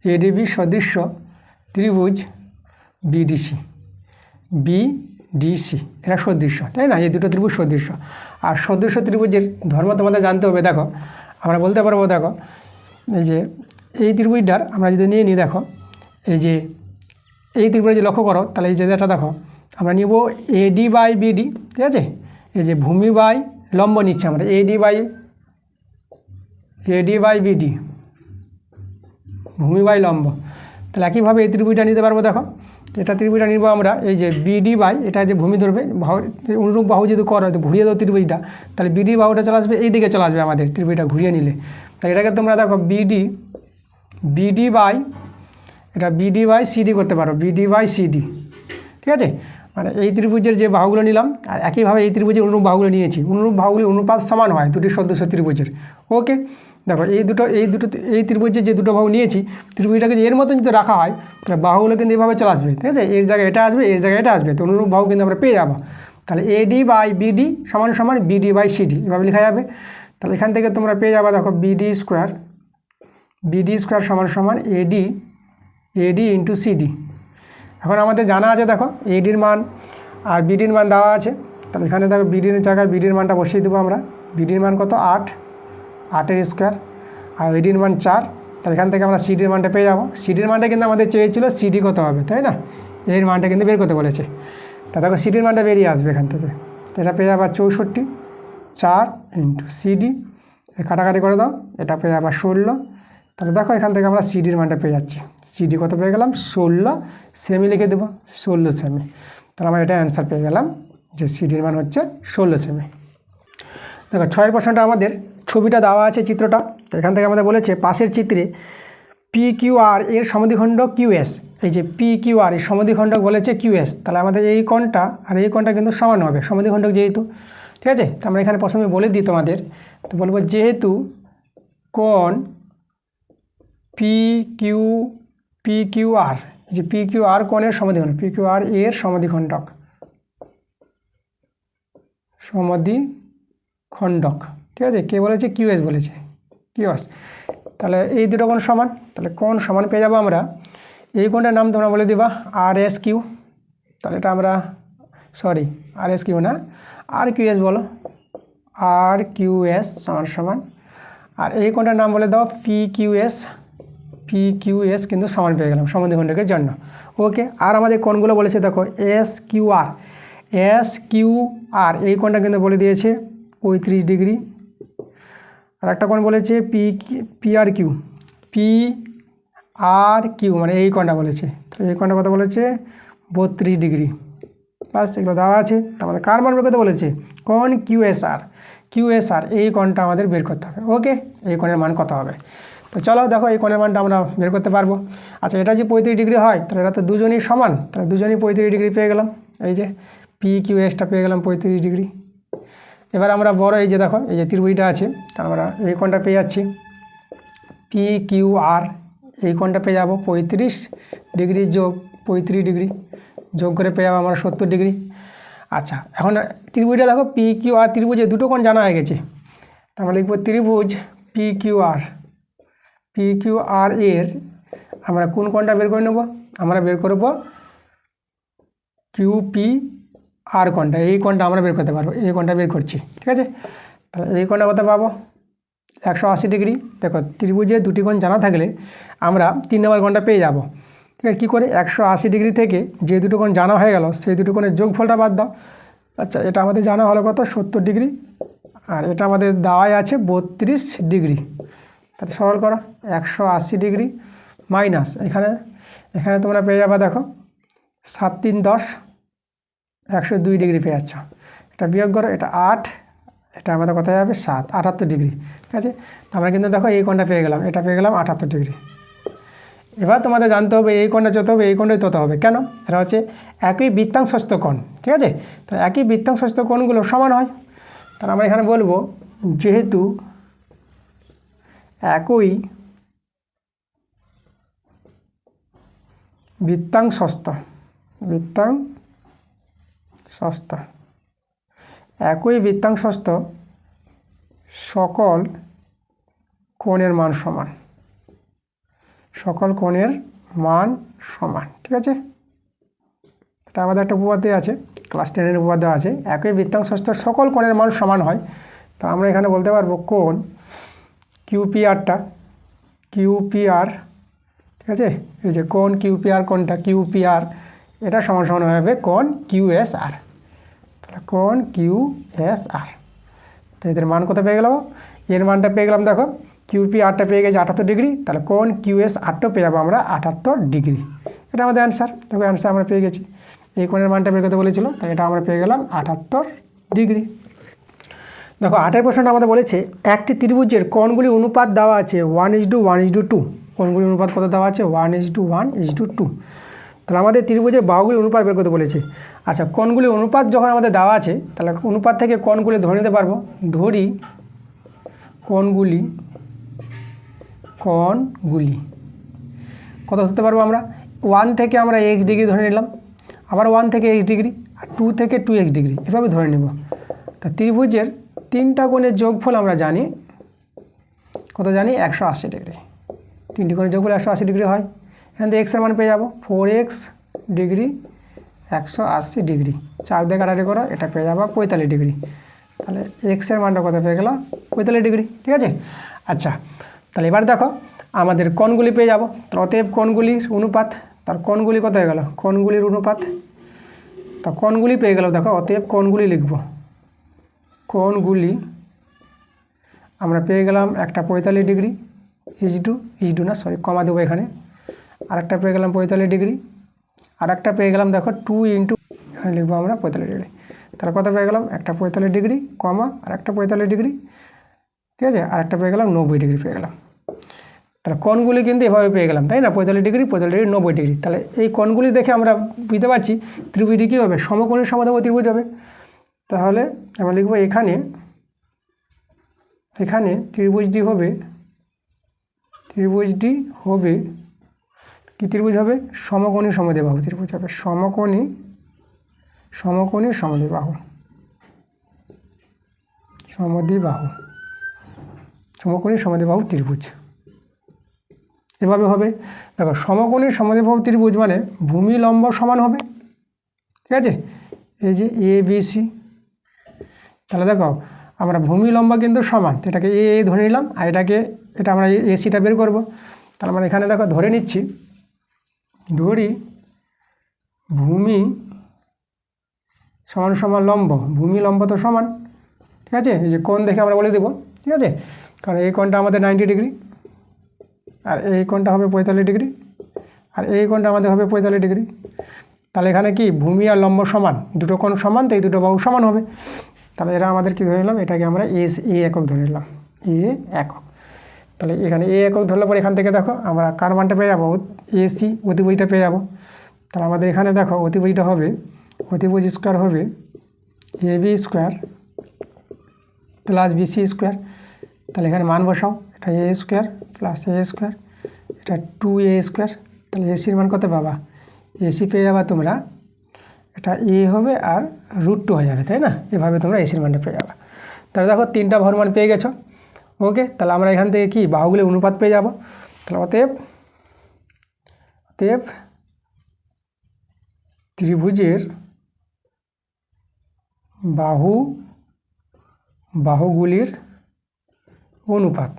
S1: ADB সদৃশ্য ত্রিভুজ BDC এরা সদৃশ্য, তাই না, এই দুটো ত্রিভুজ সদৃশ্য। আর সদৃশ্য ত্রিভুজের ধর্ম তোমাদের জানতে হবে। দেখো আমরা বলতে পারবো, দেখো এই যে এই ত্রিভুজটার আমরা যদি নিয়ে নিই, দেখো এই যে এই ত্রিভুজে লক্ষ্য করো, তাহলে এই জায়গাটা দেখো আমরা নিব AD/BD, ঠিক আছে, এই যে ভূমি বাই লম্ব নিচ্ছে আমরা এডি বাই বিডি, ভূমি বাই লম্ব। তাহলে একইভাবে এই ত্রিভুজটা নিতে পারবো। দেখো এটা ত্রিভুজটা নিব আমরা, এই যে বিডি বাই, এটা যে ভূমি ধরবে অনুরূপ বাহু যদি করো ঘুরিয়ে দাও ত্রিভুজটা, তাহলে বিডি বাহুটা চলে আসবে এই দিকে চলে আসবে আমাদের ত্রিভুজটা ঘুরিয়ে নিলে। তাই এটাকে তোমরা দেখো বিডি বাই, এটা বিডি বাই সিডি করতে পারো, বিডি বাই সিডি। ঠিক আছে, মানে এই ত্রিভুজের যে বাহুগুলো নিলাম আর একইভাবে এই ত্রিভুজের অনুরূপ বাহুগুলো নিয়েছি, অনুরূপ বাহুগুলি অনুপাত সমান হয় দুটি সদস্য ত্রিভুজের। ওকে, দেখো এই ত্রিভুজের যে দুটো বাহু নিয়েছি, ত্রিভুজটাকে যে এর মতন যদি রাখা হয় তাহলে বাহুগুলো কিন্তু এভাবে চলে আসবে। ঠিক আছে, এর জায়গায় এটা আসবে, এর জায়গায় এটা আসবে, তো অনুরূপ বাহু কিন্তু আমরা পেয়ে যাবো। তাহলে এডি বাই বিডি সমান সমান বিডি বাই সিডি, এভাবে লেখা যাবে। তাহলে এখান থেকে তোমরা পেয়ে যাবে দেখো বিডি স্কোয়ার সমান সমান এডি ইন্টু সিডি। এখন আমাদের জানা আছে দেখো এডির মান আর বিডির মান দেওয়া আছে। তাহলে এখানে দেখো বিডির জায়গায় বিডির মানটা বসিয়ে দেবো আমরা। বিডির মান কত? 8 স্কোয়ার, আর এডির মান 4। তাহলে এখান থেকে আমরা সিডির মানটা পেয়ে যাবো। সিডির মানটা কিন্তু আমাদের চেয়েছিল সিডি কত হবে, তাই না? এর মানটা কিন্তু বের করতে বলেছে। তা দেখো সিডির মানটা বেরিয়ে আসবে এখান থেকে। তো এটা পেয়ে যাবার 64, 4 ইন্টু সিডি, কাটাকাটি করে দাও, এটা পেয়ে যাবার 16। তাহলে দেখো এখান থেকে আমরা সিডির মানটা পেয়ে যাচ্ছি। সিডি কত পেয়ে গেলাম? 16 সেমি লিখে দেবো, 16 সেমি। তাহলে আমরা এটা অ্যান্সার পেয়ে গেলাম যে সিডির মান হচ্ছে 16 সেমি। দেখো 6 প্রশ্নটা আমাদের ছবিটা দেওয়া আছে, চিত্রটা। তো এখান থেকে আমাদের বলেছে পাশের চিত্রে PQR এর সমদ্বিখণ্ডক QS, এই যে PQR এর সমদ্বিখণ্ডক বলেছে QS, তাহলে আমাদের এই কোণটা আর এই কোণটা কিন্তু সমান হবে সমদ্বিখণ্ডক যেহেতু। ঠিক আছে, তো আমরা এখানে প্রথমে বলে দিই তোমাদের, তো বলবো যেহেতু কোণ PQR, যে PQR কোণের সমদ্বিখণ্ডক, PQR এর সমদ্বিখণ্ডক, ঠিক আছে, কে বলেছে? QS বলেছে, QS। তাহলে এই দুটো কোণ সমান, তাহলে কোণ সমান পেয়ে যাবো আমরা। এই কোণটার নাম তোমরা বলে দিবা RSQ। তাহলে এটা আমরা RSQ না, RQS বলো, RQS সমান সমান। আর এই কোণটার নাম বলে দাও PQS কিন্তু সমান পেয়ে গেলাম সমদ্বিখণ্ডকের জন্য। ওকে, আর আমাদের কোণগুলো বলেছে দেখো SQR, এই কোণটা কিন্তু বলে দিয়েছে 35 ডিগ্রি। আর একটা কোণ বলেছে PRQ, মানে এই কোণটা বলেছে, তো এই কোণটা কত বলেছে? 32 ডিগ্রি। প্লাস এগুলো দেওয়া আছে। আমাদের কার মান বের করতে বলেছে? কোণ QSR, এই কোণটা আমাদের বের করতে হবে। ওকে, এই কোণের মান কত হবে? তো চলো দেখো এই কোণের মানটা আমরা বের করতে পারবো। আচ্ছা, এটা যে 35 ডিগ্রি হয় তাহলে এটা তো দুজনই সমান, তাহলে দুজনই 35 ডিগ্রি পেয়ে গেলাম। এই যে PQSটা পেয়ে গেলাম 35 ডিগ্রি। এবার আমরা বড় এই যে দেখো এই যে ত্রিভুজটা আছে, তা আমরা এই কোণটা পেয়ে যাচ্ছি PQR, এই কোণটা পেয়ে যাবো 35 ডিগ্রি যোগ 35 ডিগ্রি যোগ করে পেয়ে যাবো আমরা 70 ডিগ্রি। আচ্ছা, এখন ত্রিভুজটা দেখো PQR ত্রিভুজে দুটো কোণ জানা হয়ে গেছে। তা আমরা লিখব ত্রিভুজ PQR এর আমরা কোন কোণটা বের করে নেব? আমরা বের করব QPR কোণটা, এই কোণটা আমরা বের করতে পারবো, এই কোণটা বের করছি। ঠিক আছে, তাহলে এই কোণটা কত পাবো? 180 ডিগ্রি। দেখো ত্রিভুজে দুটি কোণ জানা থাকলে আমরা 3 নম্বর কোণটা পেয়ে যাব। ঠিক আছে, কী করে? 180 ডিগ্রি থেকে যে দুটো কোণ জানা হয়ে গেল সেই দুটো কোণের যোগফলটা বাদ দাও। আচ্ছা, এটা আমাদের জানা হলো কত? 70 ডিগ্রি, আর এটা আমাদের দেওয়াই আছে 32 ডিগ্রি। তাহলে সরল করো, 180 ডিগ্রি মাইনাস এখানে তোমরা পেয়ে যাবে দেখো 7 3 10, 102 ডিগ্রি পেয়ে যাচ্ছ। এটা বিয়োগ করো, এটা 8, এটা আমাদের কোথায় যাবে? 7, 78 ডিগ্রি। ঠিক আছে, আমরা কিন্তু দেখো এই কোণটা পেয়ে গেলাম, এটা পেয়ে গেলাম 78 ডিগ্রি। এবার তোমাদের জানতে হবে এই কোণটা যত হবে এই কোণটাই তত হবে। কেন? এটা হচ্ছে একই বৃত্তাংশস্থ কোণ। ঠিক আছে, তাহলে একই বৃত্তাংশস্থ কোণগুলো সমান হয়। তাহলে আমরা এখানে বলবো যেহেতু একই বৃত্তাংশস্থ সকল কোণের মান সমান, ঠিক আছে, এটা আমাদের একটা উপপাদ্য আছে, ক্লাস 10-এর উপপাদ্য আছে, একই বৃত্তাংশস্থ সকল কোণের মান সমান হয়। তা আমরা এখানে বলতে পারবো কোণ QPR, ঠিক আছে, এই যে কোণ QPR কোণটা QPR, এটা সমান সমান হবে কোণ QSR। তাহলে কোণ কিউ এস আর, তো এদের মান কত পেয়ে গেলাম, এর মানটা পেয়ে গেলাম দেখো কিউপি আরটা পেয়ে গেছে 78 ডিগ্রি, তাহলে কোণ কিউএস আরটাও পেয়ে যাবো আমরা 78 ডিগ্রি। এটা আমাদের অ্যান্সার, দেখো অ্যান্সার আমরা পেয়ে গেছি। এই কোণের মানটা বের করতে বলেছিল, তাই এটা আমরা পেয়ে গেলাম 78 ডিগ্রি। দেখো 8 প্রশ্নটা আমাদের বলেছে একটি ত্রিভুজের কোণগুলি অনুপাত দেওয়া আছে 1:1:2, কোণগুলি অনুপাত কত দেওয়া আছে 1:1:2। তাহলে আমাদের ত্রিভুজের বাহুগুলি অনুপাত বের করতে বলেছে। আচ্ছা, কোণগুলি অনুপাত যখন আমাদের দেওয়া আছে, তাহলে অনুপাত থেকে কোণগুলি ধরে নিতে পারবো। ধরি কোণগুলি কত ধরতে পারবো আমরা, 1 থেকে আমরা x ডিগ্রি ধরে নিলাম, আবার 1 থেকে x ডিগ্রি, আর 2 থেকে 2x ডিগ্রি, এভাবে ধরে নেব। তা ত্রিভুজের 3টা কোণের যোগফল আমরা জানি, কত জানি 180 ডিগ্রি। 3টি কোণের যোগফল 180 ডিগ্রি হয়। এখান থেকে এক্সের মান পেয়ে যাবো 4x ডিগ্রি 180 ডিগ্রি, 4 দিয়ে কাটাকাটি করো, এটা পেয়ে যাবো 45 ডিগ্রি। তাহলে এক্সের মানটা কত পেয়ে গেল 45 ডিগ্রি, ঠিক আছে। আচ্ছা, তাহলে এবার দেখো আমাদের কোণগুলি পেয়ে যাবো। তাহলে অতএব কোণগুলির অনুপাত, তার কোণগুলি কত হয়ে গেল, কোণগুলির অনুপাত, তা কোণগুলি পেয়ে গেল। দেখো অতএব কোণগুলি লিখব, কোণগুলি আমরা পেয়ে গেলাম একটা 45 ডিগ্রি ইজ টু না সরি কমা দেবো এখানে, আরেকটা পেয়ে গেলাম 45 ডিগ্রি, আর একটা পেয়ে গেলাম দেখো 2 ইন্টু, এখানে লিখবো আমরা 45 ডিগ্রি। তাহলে কত পেয়ে গেলাম, একটা 45 ডিগ্রি কমা আর একটা 45 ডিগ্রি, ঠিক আছে, আর একটা পেয়ে গেলাম 90 ডিগ্রি পেয়ে গেলাম। তাহলে কোণগুলি কিন্তু এভাবে পেয়ে গেলাম, তাই না, 45 ডিগ্রি 90 ডিগ্রি। তাহলে এই কোণগুলি দেখে আমরা বুঝতে পারছি ত্রিভুজটি কী হবে, সমকোণের সমদ্বিবাহু ত্রিভুজ হবে। তাহলে আমরা লিখব এখানে ত্রিভুজটি হবে কি ত্রিভুজ হবে, সমকোণী সমদ্বিবাহু ত্রিভুজ হবে, সমকোণী সমদ্বিবাহু ত্রিভুজ এভাবে হবে। দেখো সমকোণী সমদ্বিবাহু ত্রিভুজ মানে ভূমি লম্ব সমান হবে, ঠিক আছে, এই যে এ বি সি। তাহলে দেখো আমরা ভূমি লম্ব কিন্তু সমান, এটাকে এ ধরে নিলাম, আর এটা আমরা এসিটা বের করব। তাহলে আমরা এখানে দেখো ধরে নিচ্ছি, ধরি ভূমি সমান লম্ব, ভূমি লম্ব তো সমান, ঠিক আছে। এই যে কোণ দেখে আমরা বলে দেবো, ঠিক আছে, কারণ এই কোণটা আমাদের 90 ডিগ্রি, আর এই কোণটা হবে 45 ডিগ্রি, আর এই কোণটা আমাদের হবে 45 ডিগ্রি। তাহলে এখানে কি ভূমি আর লম্ব সমান, দুটো কোণ সমান, তো এই দুটো বাহু সমান হবে। তাহলে এরা আমাদের কি ধরে নিলাম, এটাকে আমরা এ একক ধরে নিলাম, এ একক। তাহলে এখানে এ একক ধরলে পরে এখান থেকে দেখো আমরা কার মানটা পেয়ে যাবো, এসি অতিভুজটা পেয়ে যাবো। তাহলে আমাদের এখানে দেখো অতিভুজ স্কোয়ার হবে A B square plus BC square. তাহলে এখানে মান বসাও, এটা A square plus A square, এটা 2a স্কোয়ার। তাহলে এসির মান কত পাবা, এসি পেয়ে যাবা তোমরা, এটা এ হবে আর √2 হয়ে যাবে, তাই না, এভাবে তোমরা এসির মানটা পেয়ে যাবে। তাহলে দেখো 3টা বাহুর মান পেয়ে গেছো, ওকে। তাহলে আমরা এখান থেকে কি বাহুগুলি অনুপাত পেয়ে যাব। তাহলে অতএব ত্রিভুজের বাহুগুলির অনুপাত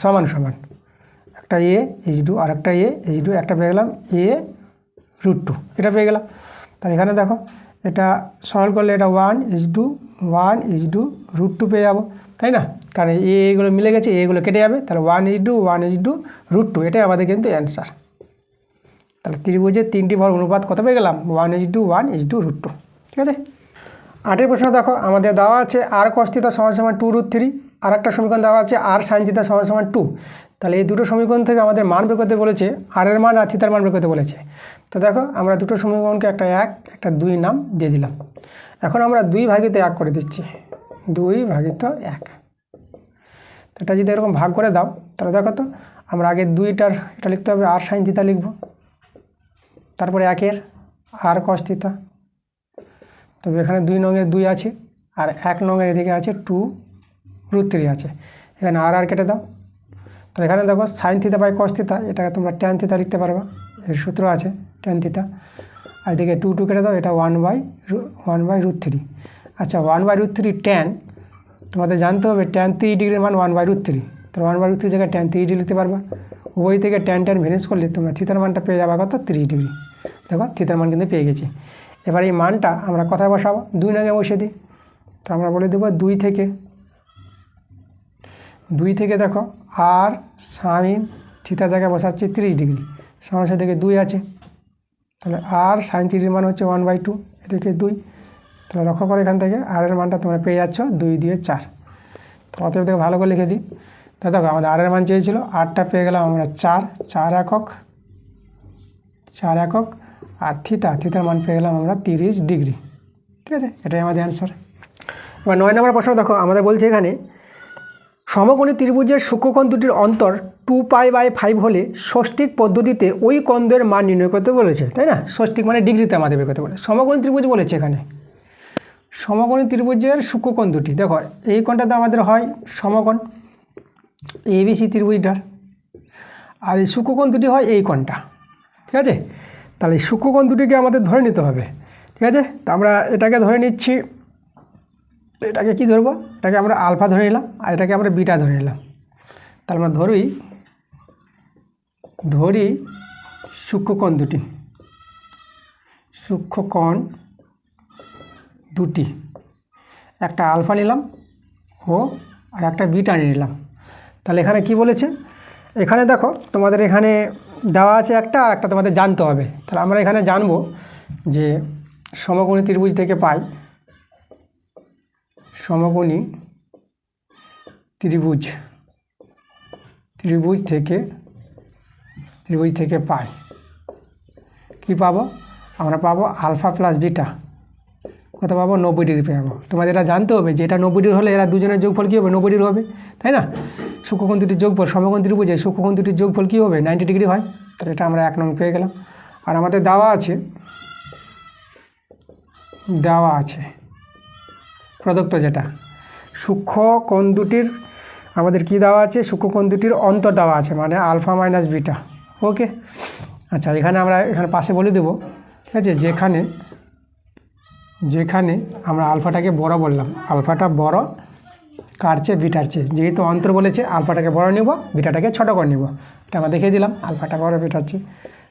S1: সমান একটা এ ইজ টু আর একটা এ ইজ টু, একটা পেয়ে গেলাম এ √2, এটা পেয়ে গেলাম। তাহলে এখানে দেখো এটা সরল করলে এটা 1:1:√2 পেয়ে যাবো, তাই না, কারণ এগুলো মিলে গেছে, এগুলো কেটে যাবে, তাহলে 1:1:√2, এটাই আমাদের কিন্তু অ্যান্সার। তাহলে ত্রিভুজের 3টি বাহুর অনুপাত কত পেয়ে গেলাম, 1:1:√2, ঠিক আছে। 8 প্রশ্ন দেখো আমাদের দেওয়া আছে আর cos θ = 2√3, আর একটা সমীকরণ দেওয়া আছে আর sin θ = 2। তাহলে এই দুটো সমীকরণ থেকে আমাদের মান বের করতে বলেছে, আর এর মান আর থিতার মান বের করতে বলেছে। তো দেখো আমরা দুটো সমীকরণকে একটা 1 একটা 2 নাম দিয়ে দিলাম। এখন আমরা 2/1 করে দিচ্ছি, 2/1। তো এটা যদি এরকম ভাগ করে দাও, তাহলে দেখো তো আমরা আগে 2টার এটা লিখতে হবে আর sin θ লিখব, তারপরে 1-এর আর cos θ, তবে এখানে 2 নংয়ের 2 আছে, আর 1 নংয়ের এদিকে আছে 2√3 আছে, এখানে আর কেটে দাও। তাহলে এখানে দেখো sin θ বাই cos θ, এটাকে তোমরা tan θ লিখতে পারবা, এর সূত্র আছে tan θ। আর এদিকে 2 কেটে দাও, এটা 1/√3। আচ্ছা 1/√3 tan, তোমাদের জানতে হবে tan 3 ডিগ্রির মান 1/√3, তাহলে 1/√3 জায়গায় tan 3 লিখতে পারবা, উভয় থেকে ট্যান ভ্যানিশ করলে তোমরা থিতার মানটা পেয়ে যাবে কত 30 ডিগ্রি। দেখো থিতার মান কিন্তু পেয়ে গেছি। এবার এই মানটা আমরা কোথায় বসাবো, 2 নঙে বসিয়ে দিই। তো আমরা বলে দেবো 2 থেকে দেখো আর সাইন থিতা জায়গায় বসাচ্ছি 30 ডিগ্রি, সমস্যা থেকে 2 আছে, তাহলে আর সাইন 30 মান হচ্ছে 1/2, এদিকে 2। তাহলে লক্ষ্য করে এখান থেকে আর এর মানটা তোমরা পেয়ে যাচ্ছ 2 দিয়ে 4। তো অতএব থেকে ভালো করে লিখে দিই। তা দেখো আমাদের আর এর মান চেয়েছিল, আরটা পেয়ে গেলাম আমরা 4 একক, আর থিতার মান পেয়ে গেলাম আমরা 30 ডিগ্রি। ঠিক আছে, এটাই আমাদের অ্যান্সার। এবার 9 নম্বর প্রশ্ন দেখো, আমাদের বলছে এখানে সমকোণী ত্রিভুজের সূক্ষ্মকোণ দুটির অন্তর 2π/5 হলে ষষ্ঠিক পদ্ধতিতে ওই কোণের মান নির্ণয় করতে বলেছে, তাই না? ষষ্ঠিক মানে ডিগ্রিতে আমাদের বের করতে বলে। সমকোণী ত্রিভুজ বলেছে এখানে, সমকোণী ত্রিভুজের সূক্ষ্মকোণ দুটি। দেখো এই কোণটাতে আমাদের হয় সমকোণ ABC ত্রিভুজটার, আর এই সূক্ষ্মকোণ দুটি হয় এই কোণটা। ঠিক আছে, তাহলে এই সূক্ষ্মকোণ দুটিকে আমাদের ধরে নিতে হবে। ঠিক আছে, তা আমরা এটাকে ধরে নিচ্ছি, এটাকে কি ধরবো, এটাকে আমরা আলফা ধরে নিলাম, আর এটাকে আমরা বিটা ধরে নিলাম। তাহলে আমরা ধরি সূক্ষ্মকোণ দুটি, একটা আলফা নিলাম আর একটা বিটা নিয়ে নিলাম। তাহলে এখানে কি বলেছে, এখানে দেখো তোমাদের এখানে দেওয়া আছে একটা, আর একটা তোমাদের জানতে হবে। তাহলে আমরা এখানে জানবো যে সমকোণী ত্রিভুজ থেকে পাই, সমকোণী ত্রিভুজ থেকে পাই কি পাবো, আমরা পাবো আলফা প্লাস বিটা, কত পাবো 90 ডিগ্রি পাবো। তোমাদের এটা জানতে হবে যে এটা 90 ডিগ্রি হলে এরা দুজনের যোগফল কী হবে, 90 ডিগ্রি হবে, তাই না? সূক্ষ্মকোণ দুটির যোগফল, সমকোণ ত্রিভুজে সূক্ষ্মকোণ দুটির যোগফল কী হবে, 90 ডিগ্রি হয়। তাহলে এটা আমরা 1 নং পেয়ে গেলাম। আর আমাদের দেওয়া আছে প্রদত্ত যেটা সূক্ষ্মকোণ দুটির আমাদের কি দেওয়া আছে, সূক্ষ্মকোণ দুটির অন্তর দেওয়া আছে, মানে আলফা মাইনাস বিটা। ওকে, আচ্ছা এখানে আমরা পাশে বলে দেবো, ঠিক আছে, যেখানে আমরা আলফাটাকে বড় বললাম, আলফাটা বড় কার চেয়ে বিটার চেয়ে, যেহেতু অন্তর বলেছে আলফাটাকে বড় নিব, বিটাটাকে ছোটো করে নিব। এটা আমরা দেখিয়ে দিলাম, আলফাটা বড় বিটার চেয়ে।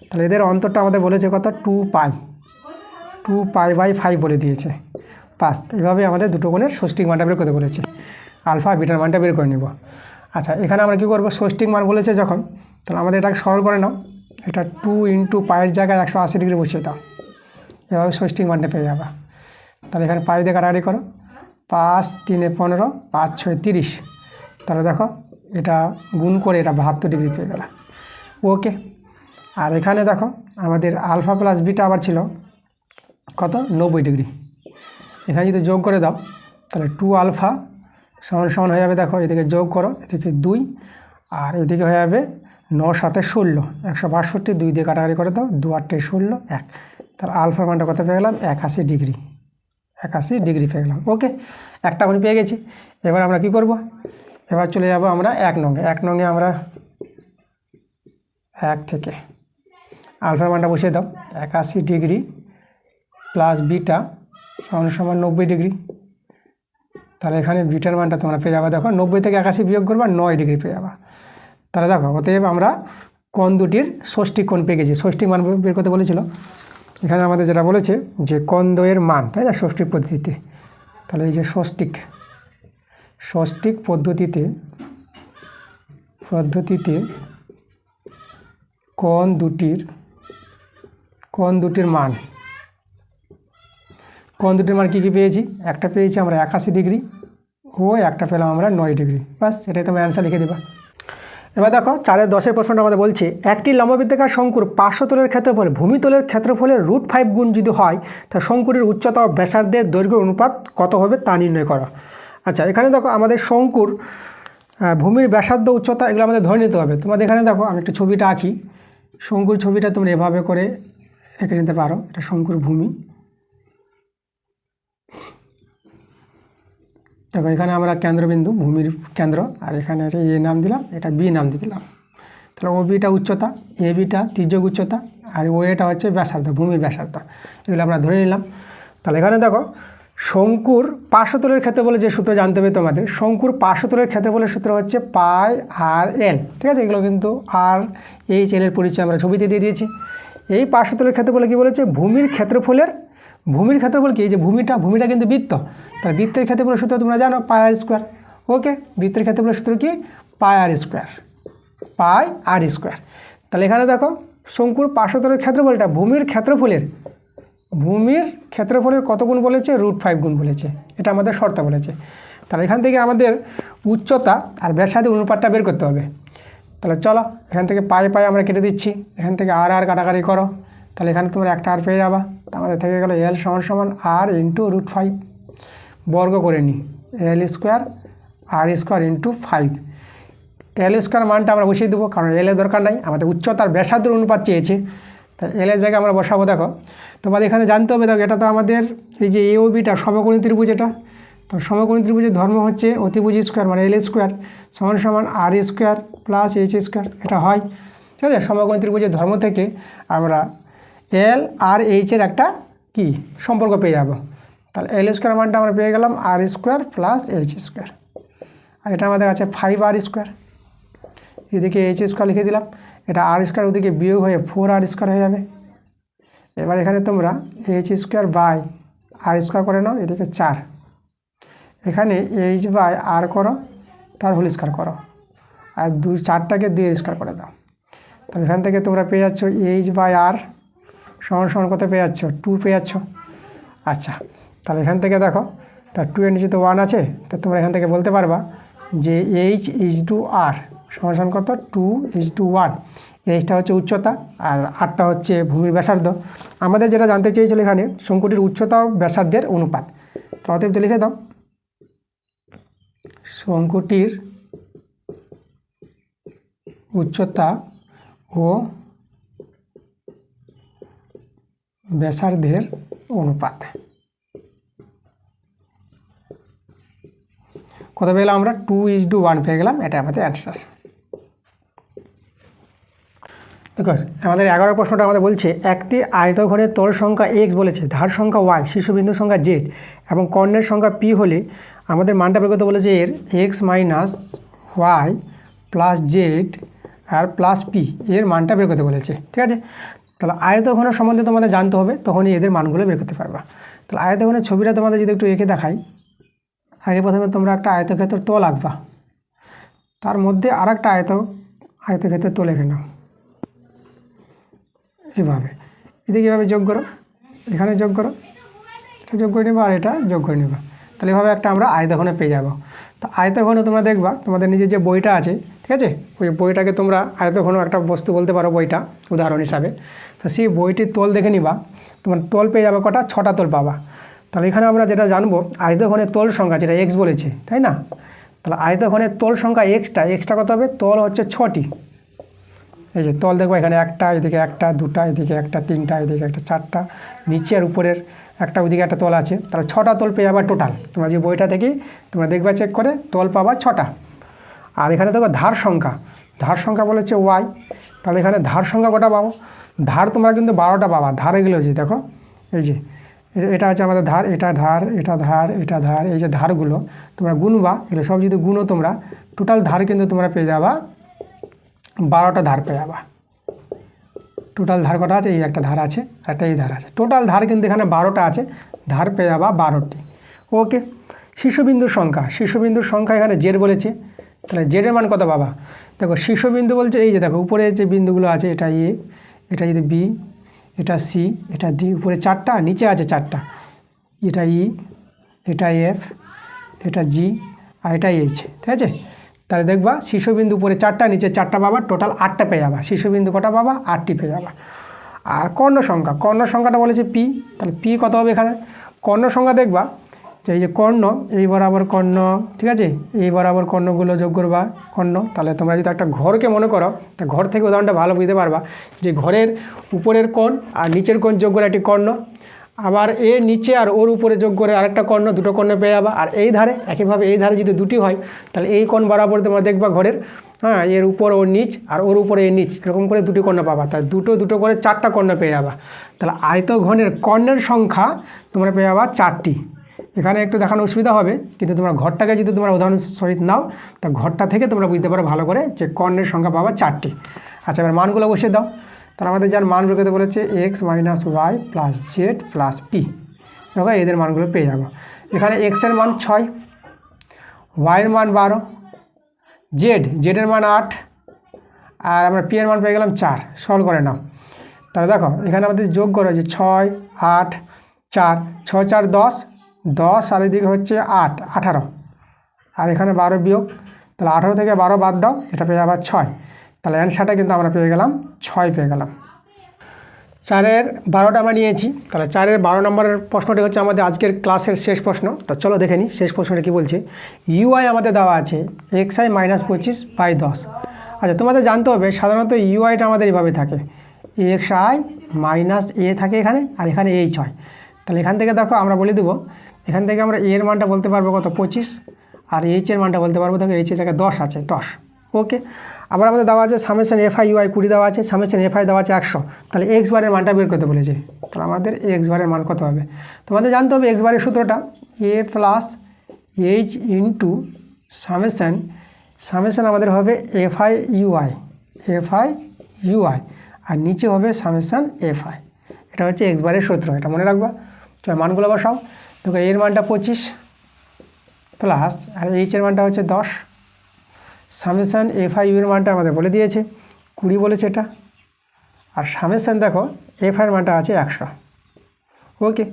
S1: তাহলে এদের অন্তরটা আমাদের বলেছে কত, 2π/5 বলে দিয়েছে 5। এইভাবে আমাদের দুটো কোণের ষষ্ঠিক মানটা বের করতে বলেছে, আলফা বিটার মানটা বের করে নিব। আচ্ছা এখানে আমরা কী করবো, ষষ্ঠিক মান বলেছে যখন, তাহলে আমাদের এটাকে সরল করে নাও, এটা 2 × পায়ের জায়গায় 180 ডিগ্রি বসিয়ে দাও, এভাবে ষষ্ঠিক মানটা পেয়ে যাবা। তাহলে এখানে পাই দিয়ে কাটাকাটি করো, 5 × 3 = 15, 5 × 6 = 30। তাহলে দেখো এটা গুণ করে এটা 72 ডিগ্রি পেয়ে গেল। ওকে, আর এখানে দেখো আমাদের আলফা প্লাস বিটা আবার ছিল কত, 90 ডিগ্রি। এখানে যদি যোগ করে দাও তাহলে 2 আলফা সমান হয়ে যাবে, দেখো এদিকে যোগ করো, এদিকে 2, আর এদিকে হয়ে যাবে 9 × 7 = 16, 162, 2 দিয়ে কাটাকাটি করে দাও, 2 × 8 = 16, 1। তাহলে আলফার মানটা কত পেয়ে গেলাম, 81 ডিগ্রি পেয়ে গেলাম। ওকে, একটা কোণ পেয়ে গেছি। এবার আমরা কি করব, এবার চলে যাব আমরা 1 নঙে আমরা 1 থেকে আলফার মানটা বসিয়ে দাও, 81 ডিগ্রি প্লাস বিটা সমান 90 ডিগ্রি। তাহলে এখানে বিটার মানটা তোমরা পেয়ে যাবে, দেখো 90 থেকে 81 বিয়োগ করবা, 9 ডিগ্রি পেয়ে যাবা। তাহলে দেখো অতএব আমরা কোণ দুটির ষষ্ঠিক কোণ পেয়ে গেছি। ষষ্ঠিক মান বের করতে বলেছিল, এখানে আমাদের যেটা বলেছে যে কোণ দ্বয়ের মান, তাই না, ষষ্ঠিক পদ্ধতিতে। তাহলে এই যে ষষ্ঠিক পদ্ধতিতে কোণ দুটির মান কী কী পেয়েছি, একটা পেয়েছি আমরা 81 ডিগ্রি, একটা পেলাম আমরা 9 ডিগ্রি। বাস, এটাই তোমার অ্যান্সার লিখে দেবা। এবার দেখো 4-এর 10-এর প্রশ্নটা আমাদের বলছে, একটি লম্ববৃত্তাকার শঙ্কুর পার্শ্বতলের ক্ষেত্রফল ভূমিতলের ক্ষেত্রফলের √5 গুণ যদি হয়, তা শঙ্কুটির উচ্চতা ও ব্যাসার্ধের দৈর্ঘ্যের অনুপাত কত হবে তা নির্ণয় করো। আচ্ছা এখানে দেখো আমাদের শঙ্কুর ভূমির ব্যাসার্ধ উচ্চতা এগুলো আমাদের ধরে নিতে হবে। তোমাদের এখানে দেখো আমি একটা ছবিটা আঁকি, শঙ্কুর ছবিটা তোমরা এভাবে করে এঁকে নিতে পারো। এটা শঙ্কুর ভূমি, দেখো এখানে আমরা কেন্দ্রবিন্দু, ভূমির কেন্দ্র, আর এখানে এটা এ নাম দিলাম, এটা বি নাম দিয়ে দিলাম। তাহলে ও বিটা উচ্চতা, এ বিটা তির্যক উচ্চতা, আর ও এটা হচ্ছে ব্যাসার্ধ, ভূমির ব্যাসার্ধ, এগুলো আমরা ধরে নিলাম। তাহলে এখানে দেখো শঙ্কুর পার্শ্বতলের ক্ষেত্রফলের যে সূত্র জানতে হবে তোমাদের, শঙ্কুর পার্শ্বতলের ক্ষেত্রফলের সূত্র হচ্ছে পাই আর এল, ঠিক আছে। এগুলো কিন্তু আর এইচ এল এর পরিচয় আমরা ছবিতে দিয়ে দিয়েছি। এই পার্শ্বতলের ক্ষেত্রফলে কী বলেছে, ভূমির ক্ষেত্রফল কি, এই যে ভূমিটা কিন্তু বৃত্ত, তাহলে বৃত্তের ক্ষেত্রফলের সূত্র তোমরা জানো পাই আর স্কোয়ার। ওকে, বৃত্তের ক্ষেত্রফলের সূত্র কি, পাই আর স্কোয়ার। তাহলে এখানে দেখো শঙ্কুর পার্শ্বতলের ক্ষেত্রফলটা ভূমির ক্ষেত্রফলের কত গুণ বলেছে, √5 গুণ বলেছে, এটা আমাদের শর্ত বলেছে। তাহলে এখান থেকে আমাদের উচ্চতা আর ব্যাসার্ধের অনুপাতটা বের করতে হবে। তাহলে চলো এখান থেকে পাই আমরা কেটে দিচ্ছি, এখান থেকে আর কাটাকাটি করো, তাহলে এখানে তোমরা একটা আর পেয়ে যাবা। আমাদের থেকে গেলো এল সমান আর ইন্টু √5, বর্গ করে নিই এল স্কোয়ার আর স্কোয়ার ইন্টু 5। এল স্কোয়ার মানটা আমরা বসিয়ে দেবো, কারণ এল এর দরকার নাই, আমাদের উচ্চতার ব্যাসার্ধের অনুপাত চেয়েছে, তাই এল এর জায়গায় আমরা বসাবো। দেখো তোমাদের এখানে জানতে হবে, দেখো এটা তো আমাদের এই যে এ ও বিটা সমকোণী ত্রিভুজ, এটা তো সমকোণী ত্রিভুজের ধর্ম হচ্ছে অতিভুজ স্কোয়ার, মানে এল স্কোয়ার সমান আর স্কোয়ার প্লাস এইচ স্কোয়ার, এটা হয়, ঠিক আছে। সমকোণী ত্রিভুজের ধর্ম থেকে আমরা এল আর এইচের একটা কি সম্পর্ক পেয়ে যাব। তাহলে এল স্কোয়ার মানটা আমরা পেয়ে গেলাম আর স্কোয়ার প্লাস এইচ স্কোয়ার, আর এটা আমাদের আছে 5 আর স্কোয়ার, এদিকে এইচ স্কোয়ার লিখে দিলাম, এটা আর স্কোয়ার ওদিকে বিয়োগ হয়ে 4 আর স্কোয়ার হয়ে যাবে। এবার এখানে তোমরা H square by R square করে নাও, এদিকে 4, এখানে এইচ বাই আর করো, তার হোল স্কোয়ার করো, আর 4টাকে 2 এর স্কোয়ার করে দাও। তাহলে এখান থেকে তোমরা পেয়ে যাচ্ছ এইচ বাই আর সমান কত পেয়ে যাচ্ছ, 2 পেয়ে যাচ্ছ। আচ্ছা, তাহলে এখান থেকে দেখো, তার 2 এর নিচে তো 1 আছে, তা তোমরা এখান থেকে বলতে পারবা যে এইচ ইজ টু আর সমান কত, 2:1। এইচটা হচ্ছে উচ্চতা আর আরটা হচ্ছে ভূমির ব্যাসার্ধ। আমাদের যেটা জানতে চেয়েছিল এখানে শঙ্কুটির উচ্চতা ও ব্যাসার্ধের অনুপাত, তো অতএব লিখে দাও শঙ্কুটির উচ্চতা ও ব্যাসার্ধের অনুপাত কত পেলাম আমরা, 2:1 পেয়ে গেলাম, এটা আমাদের অ্যান্সার। দেখো আমাদের 11 প্রশ্নটা আমাদের বলছে, একটি আয়তঘরের তল সংখ্যা x বলেছে, ধার সংখ্যা y, শীর্ষবিন্দু সংখ্যা z এবং কর্ণের সংখ্যা p হলে আমাদের মানটা বের করতে বলেছে এর x minus y plus Z আর প্লাস p এর মানটা বের করতে বলেছে, ঠিক আছে। তাহলে আয়তঘনের সম্বন্ধে তোমাদের জানতে হবে, তখনই এদের মানগুলো বের করতে পারবা। তাহলে আয়তঘনের ছবিটা তোমাদের যদি একটু এঁকে দেখাই, আগে প্রথমে তোমরা একটা আয়তক্ষেত্রের তল আঁকবা, তার মধ্যে আর একটা আয়তক্ষেত্রের তল এঁকে নাও, এভাবে এদিকে এভাবে যোগ করো, এখানে যোগ করো, এটা যোগ করে নেবা আর এটা যোগ করে নেবা, তাহলে এভাবে একটা আমরা আয়তঘনে পেয়ে যাব। তো আয়তঘনে তোমরা দেখবা তোমাদের নিজের যে বইটা আছে, ঠিক আছে, ওই বইটাকে তোমরা আয়তঘন একটা বস্তু বলতে পারো বইটা উদাহরণ হিসাবে। তো সেই বইটির তল দেখে নিবা, তোমার তল পেয়ে যাবে কটা, 6টা তল পাবা। তাহলে এখানে আমরা যেটা জানবো আয়তঘনের তল সংখ্যা, যেটা x বলেছে, তাই না। তাহলে আয়তঘনের তল সংখ্যা এক্সটা কত হবে, তল হচ্ছে 6টি, এই যে তল দেখবো এখানে একটা, এদিকে একটা, দুটা, এদিকে একটা, তিনটা, এদিকে একটা, 4টা, নিচে আর উপরের একটা, ওইদিকে একটা তল আছে, তাহলে 6টা তল পেয়ে যাবা টোটাল। তোমরা যে বইটা থেকেই তোমরা দেখবা চেক করে, তল পাবা 6টা। আর এখানে দেখো ধার সংখ্যা বলেছে y, তাহলে এখানে ধার সংখ্যা কটা পাবো, ধার তোমরা কিন্তু 12টা পাবা। ধার এগুলো যে দেখো, এই যে এটা আছে আমাদের ধার, এটা ধার, এটা ধার, এটা ধার, এই যে ধারগুলো তোমরা গুনবা, এগুলো সব যদি গুনো তোমরা টোটাল ধার কিন্তু তোমরা পেয়ে যাবা 12টা ধার পেয়ে যাবা। টোটাল ধার কটা আছে, এই একটা ধার আছে, একটা এই ধার আছে, টোটাল ধার কিন্তু এখানে 12টা আছে, ধার পেয়ে যাবা 12টি। ওকে, শীর্ষবিন্দুর সংখ্যা এখানে জেড বলেছে, তাহলে জেডের মান কত পাবা, দেখো শীর্ষবিন্দু বলছে এই যে দেখো উপরে যে বিন্দুগুলো আছে, এটা এ, এটা যদি বি, এটা সি, এটা ডি, উপরে 4টা, নিচে আছে 4টা, এটা ই, এটা এফ, এটা জি আর এটা এইচ, ঠিক আছে। তাহলে দেখবা শীর্ষবিন্দু উপরে 4টা, নিচে 4টা পাবা, টোটাল 8টা পেয়ে যাবা। শীর্ষবিন্দু কটা পাবা, 8টি পেয়ে যাবা। আর কর্ণ সংখ্যাটা বলেছে পি, তাহলে পি কত হবে এখানে, কর্ণ সংখ্যা দেখবা যে এই যে কর্ণ, এই বরাবর কর্ণ, ঠিক আছে, এই বরাবর কর্ণগুলো যোগ করবা কর্ণ। তাহলে তোমরা যদি একটা ঘরকে মনে করো, তা ঘর থেকে উদাহরণটা ভালো বুঝতে পারবা যে ঘরের উপরের কোণ আর নিচের কোণ যোগ করে একটি কর্ণ, আবার এর নিচে আর ওর উপরে যোগ করে আরেকটা কর্ণ, দুটো কর্ণ পেয়ে যাবা। আর এই ধারে একইভাবে, এই ধারে যদি দুটি হয়, তাহলে এই কোণ বরাবর তোমরা দেখবা ঘরের, হ্যাঁ, এর উপর ওর নিচ আর ওর উপরে এর নিচ, এরকম করে দুটি কর্ণ পাবা। তাহলে দুটো করে 4টা কর্ণ পেয়ে যাবা। তাহলে আয়তঘনের কর্ণের সংখ্যা তোমরা পেয়ে যাবা 4টি। এখানে একটু দেখানো অসুবিধা হবে, কিন্তু তোমরা ঘরটাকে যদি তোমরা উদাহরণ সহিত নাও, তা ঘরটা থেকে তোমরা বুঝতে পারো ভালো করে যে কর্ণের সংখ্যা পাবা 4টি। আচ্ছা, এবার মানগুলো বসিয়ে দাও। তাহলে আমাদের যার মান বের করতে বলেছে X minus Y plus Z plus P, দেখো এদের মানগুলো পেয়ে যাবো। এখানে এক্সের মান 6, ওয়াইয়ের মান 12, জেডের মান 8, আর আমরা পি এর মান পেয়ে গেলাম 4। সলভ করে নাও। তাহলে দেখো এখানে আমাদের যোগ করো যে 6, 8, 4, 6, 4, 10, 10 আর এদিকে হচ্ছে 8, 18, আর এখানে 12 বিয়োগ। তাহলে 18 থেকে 12 বাদ দাও, এটা পেয়ে যাবে 6। তাহলে অ্যান্সারটা কিন্তু আমরা পেয়ে গেলাম 6 পেয়ে গেলাম। 4-এর 12টা আমরা নিয়েছি। তাহলে 4-এর 12 নম্বরের প্রশ্নটি হচ্ছে আমাদের আজকের ক্লাসের শেষ প্রশ্ন। তো চলো দেখে নিই শেষ প্রশ্নটা কী বলছে। ইউআই আমাদের দেওয়া আছে xi মাইনাস 25/10। আচ্ছা, তোমাদের জানতে হবে সাধারণত ইউআইটা আমাদের এইভাবে থাকে, xi মাইনাস এ থাকে এখানে, আর এখানে এইচ হয়। তাহলে এখান থেকে দেখো আমরা বলে দেবো, এখান থেকে আমরা এর মানটা বলতে পারবো কত 25, আর এইচের মানটা বলতে পারবো, দেখো এইচের জায়গায় 10 আছে, 10। ওকে, আবার আমাদের দেওয়া আছে সামেশন এফআই ইউআই 20 দেওয়া আছে, সামেশন এফআই দেওয়া আছে 100। তাহলে এক্স বারের মানটা বের করতে বলেছে। তাহলে আমাদের এক্স বারের মান কত হবে? তোমাদের জানতে হবে এক্স বারের সূত্রটা এ প্লাস এইচ ইন্টু সামেশন আমাদের হবে এফআই ইউআই, আর নিচে হবে সামেশন এফআই। এটা হচ্ছে এক্স বারের সূত্র, এটা মনে রাখবা। চলো মানগুলো বসাও। দেখো এর মানটা 25 প্লাস, আর এইচের মানটা হচ্ছে 10, সামেশন এফআই ইউ এর মানটা আমাদের বলে দিয়েছে 20 বলেছে এটা, আর সামেশন দেখো এফআইয়ের মানটা আছে 100। ওকে,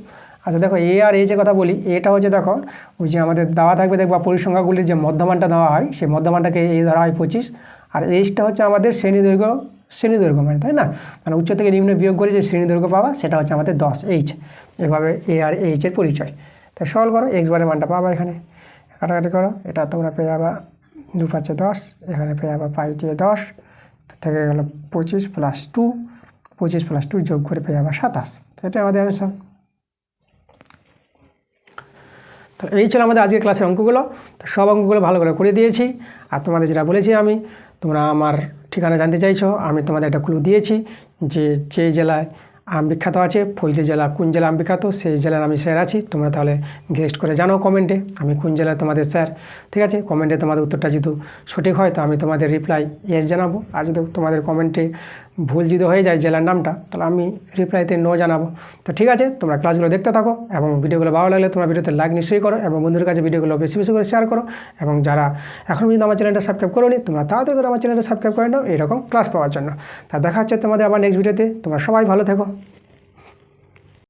S1: আচ্ছা দেখো এ আর এইচের কথা বলি। এটা হচ্ছে দেখো ওই যে আমাদের দেওয়া থাকবে, দেখবা পরিসংখ্যাগুলির যে মধ্যমানটা দেওয়া হয়, সেই মধ্যমানটাকে এ ধরা হয় 25, আর এইচটা হচ্ছে আমাদের শ্রেণীদৈর্ঘ্য মানে, তাই না? মানে উচ্চ থেকে নিম্ন বিয়োগ করে যে শ্রেণীদৈর্ঘ্য পাবা সেটা হচ্ছে আমাদের 10 এইচ। এভাবে এ আর এইচের পরিচয়। তাই সলভ করো, এক্স বারের মানটা পাবা এখানে, কাটাকাটি করো, এটা তোমরা পেয়ে যাবা 2 × 5 = 10, এখানে পেয়ে যাবা 5 × 10 থেকে গেল 25 + 2, 25 + 2 যোগ করে পেয়ে যাবা 27। এটা আমাদের অ্যান্সার। তো এই ছিল আমাদের আজকের ক্লাসের অঙ্কগুলো। তো সব অঙ্কগুলো ভালো করে দিয়েছি। আর তোমাদের যেটা বলেছি আমি, তোমরা আমার ঠিকানা জানতে চাইছো, আমি তোমাদের একটা ক্লু দিয়েছি যে জেলায় আম বিখ্যাত আছে, ফজলি জেলা কোন জেলা আম বিখ্যাত, সেই জেলার আমি স্যার আছি। তোমরা তাহলে গেস্ট করে জানাও কমেন্টে আমি কোন জেলার তোমাদের স্যার। ঠিক আছে, কমেন্টে তোমাদের উত্তরটা যদি সঠিক হয় তো আমি তোমাদের রিপ্লাই ইয়েস জানাবো, আর যদি তোমাদের কমেন্টে ভুল যদি হয়ে যায় জেলার নামটা, তাহলে আমি রিপ্লাইতে নো জানাবো। তো ঠিক আছে, তোমরা ক্লাসগুলো দেখতে থাকো, এবং ভিডিওগুলো ভালো লাগলে তোমরা ভিডিওতে লাইক নিশ্চয়ই করো, এবং বন্ধুদের কাছে ভিডিওগুলো বেশি করে শেয়ার করো। এবং যারা এখন পর্যন্ত আমার চ্যানেলটা সাবস্ক্রাইব করোনি, তোমরা তাড়াতাড়ি করে আমার চ্যানেলটা সাবস্ক্রাইব করে নাও এরকম ক্লাস পাওয়ার জন্য। তা দেখা হচ্ছে তোমাদের আবার নেক্সট ভিডিওতে। তোমরা সবাই ভালো থেকো।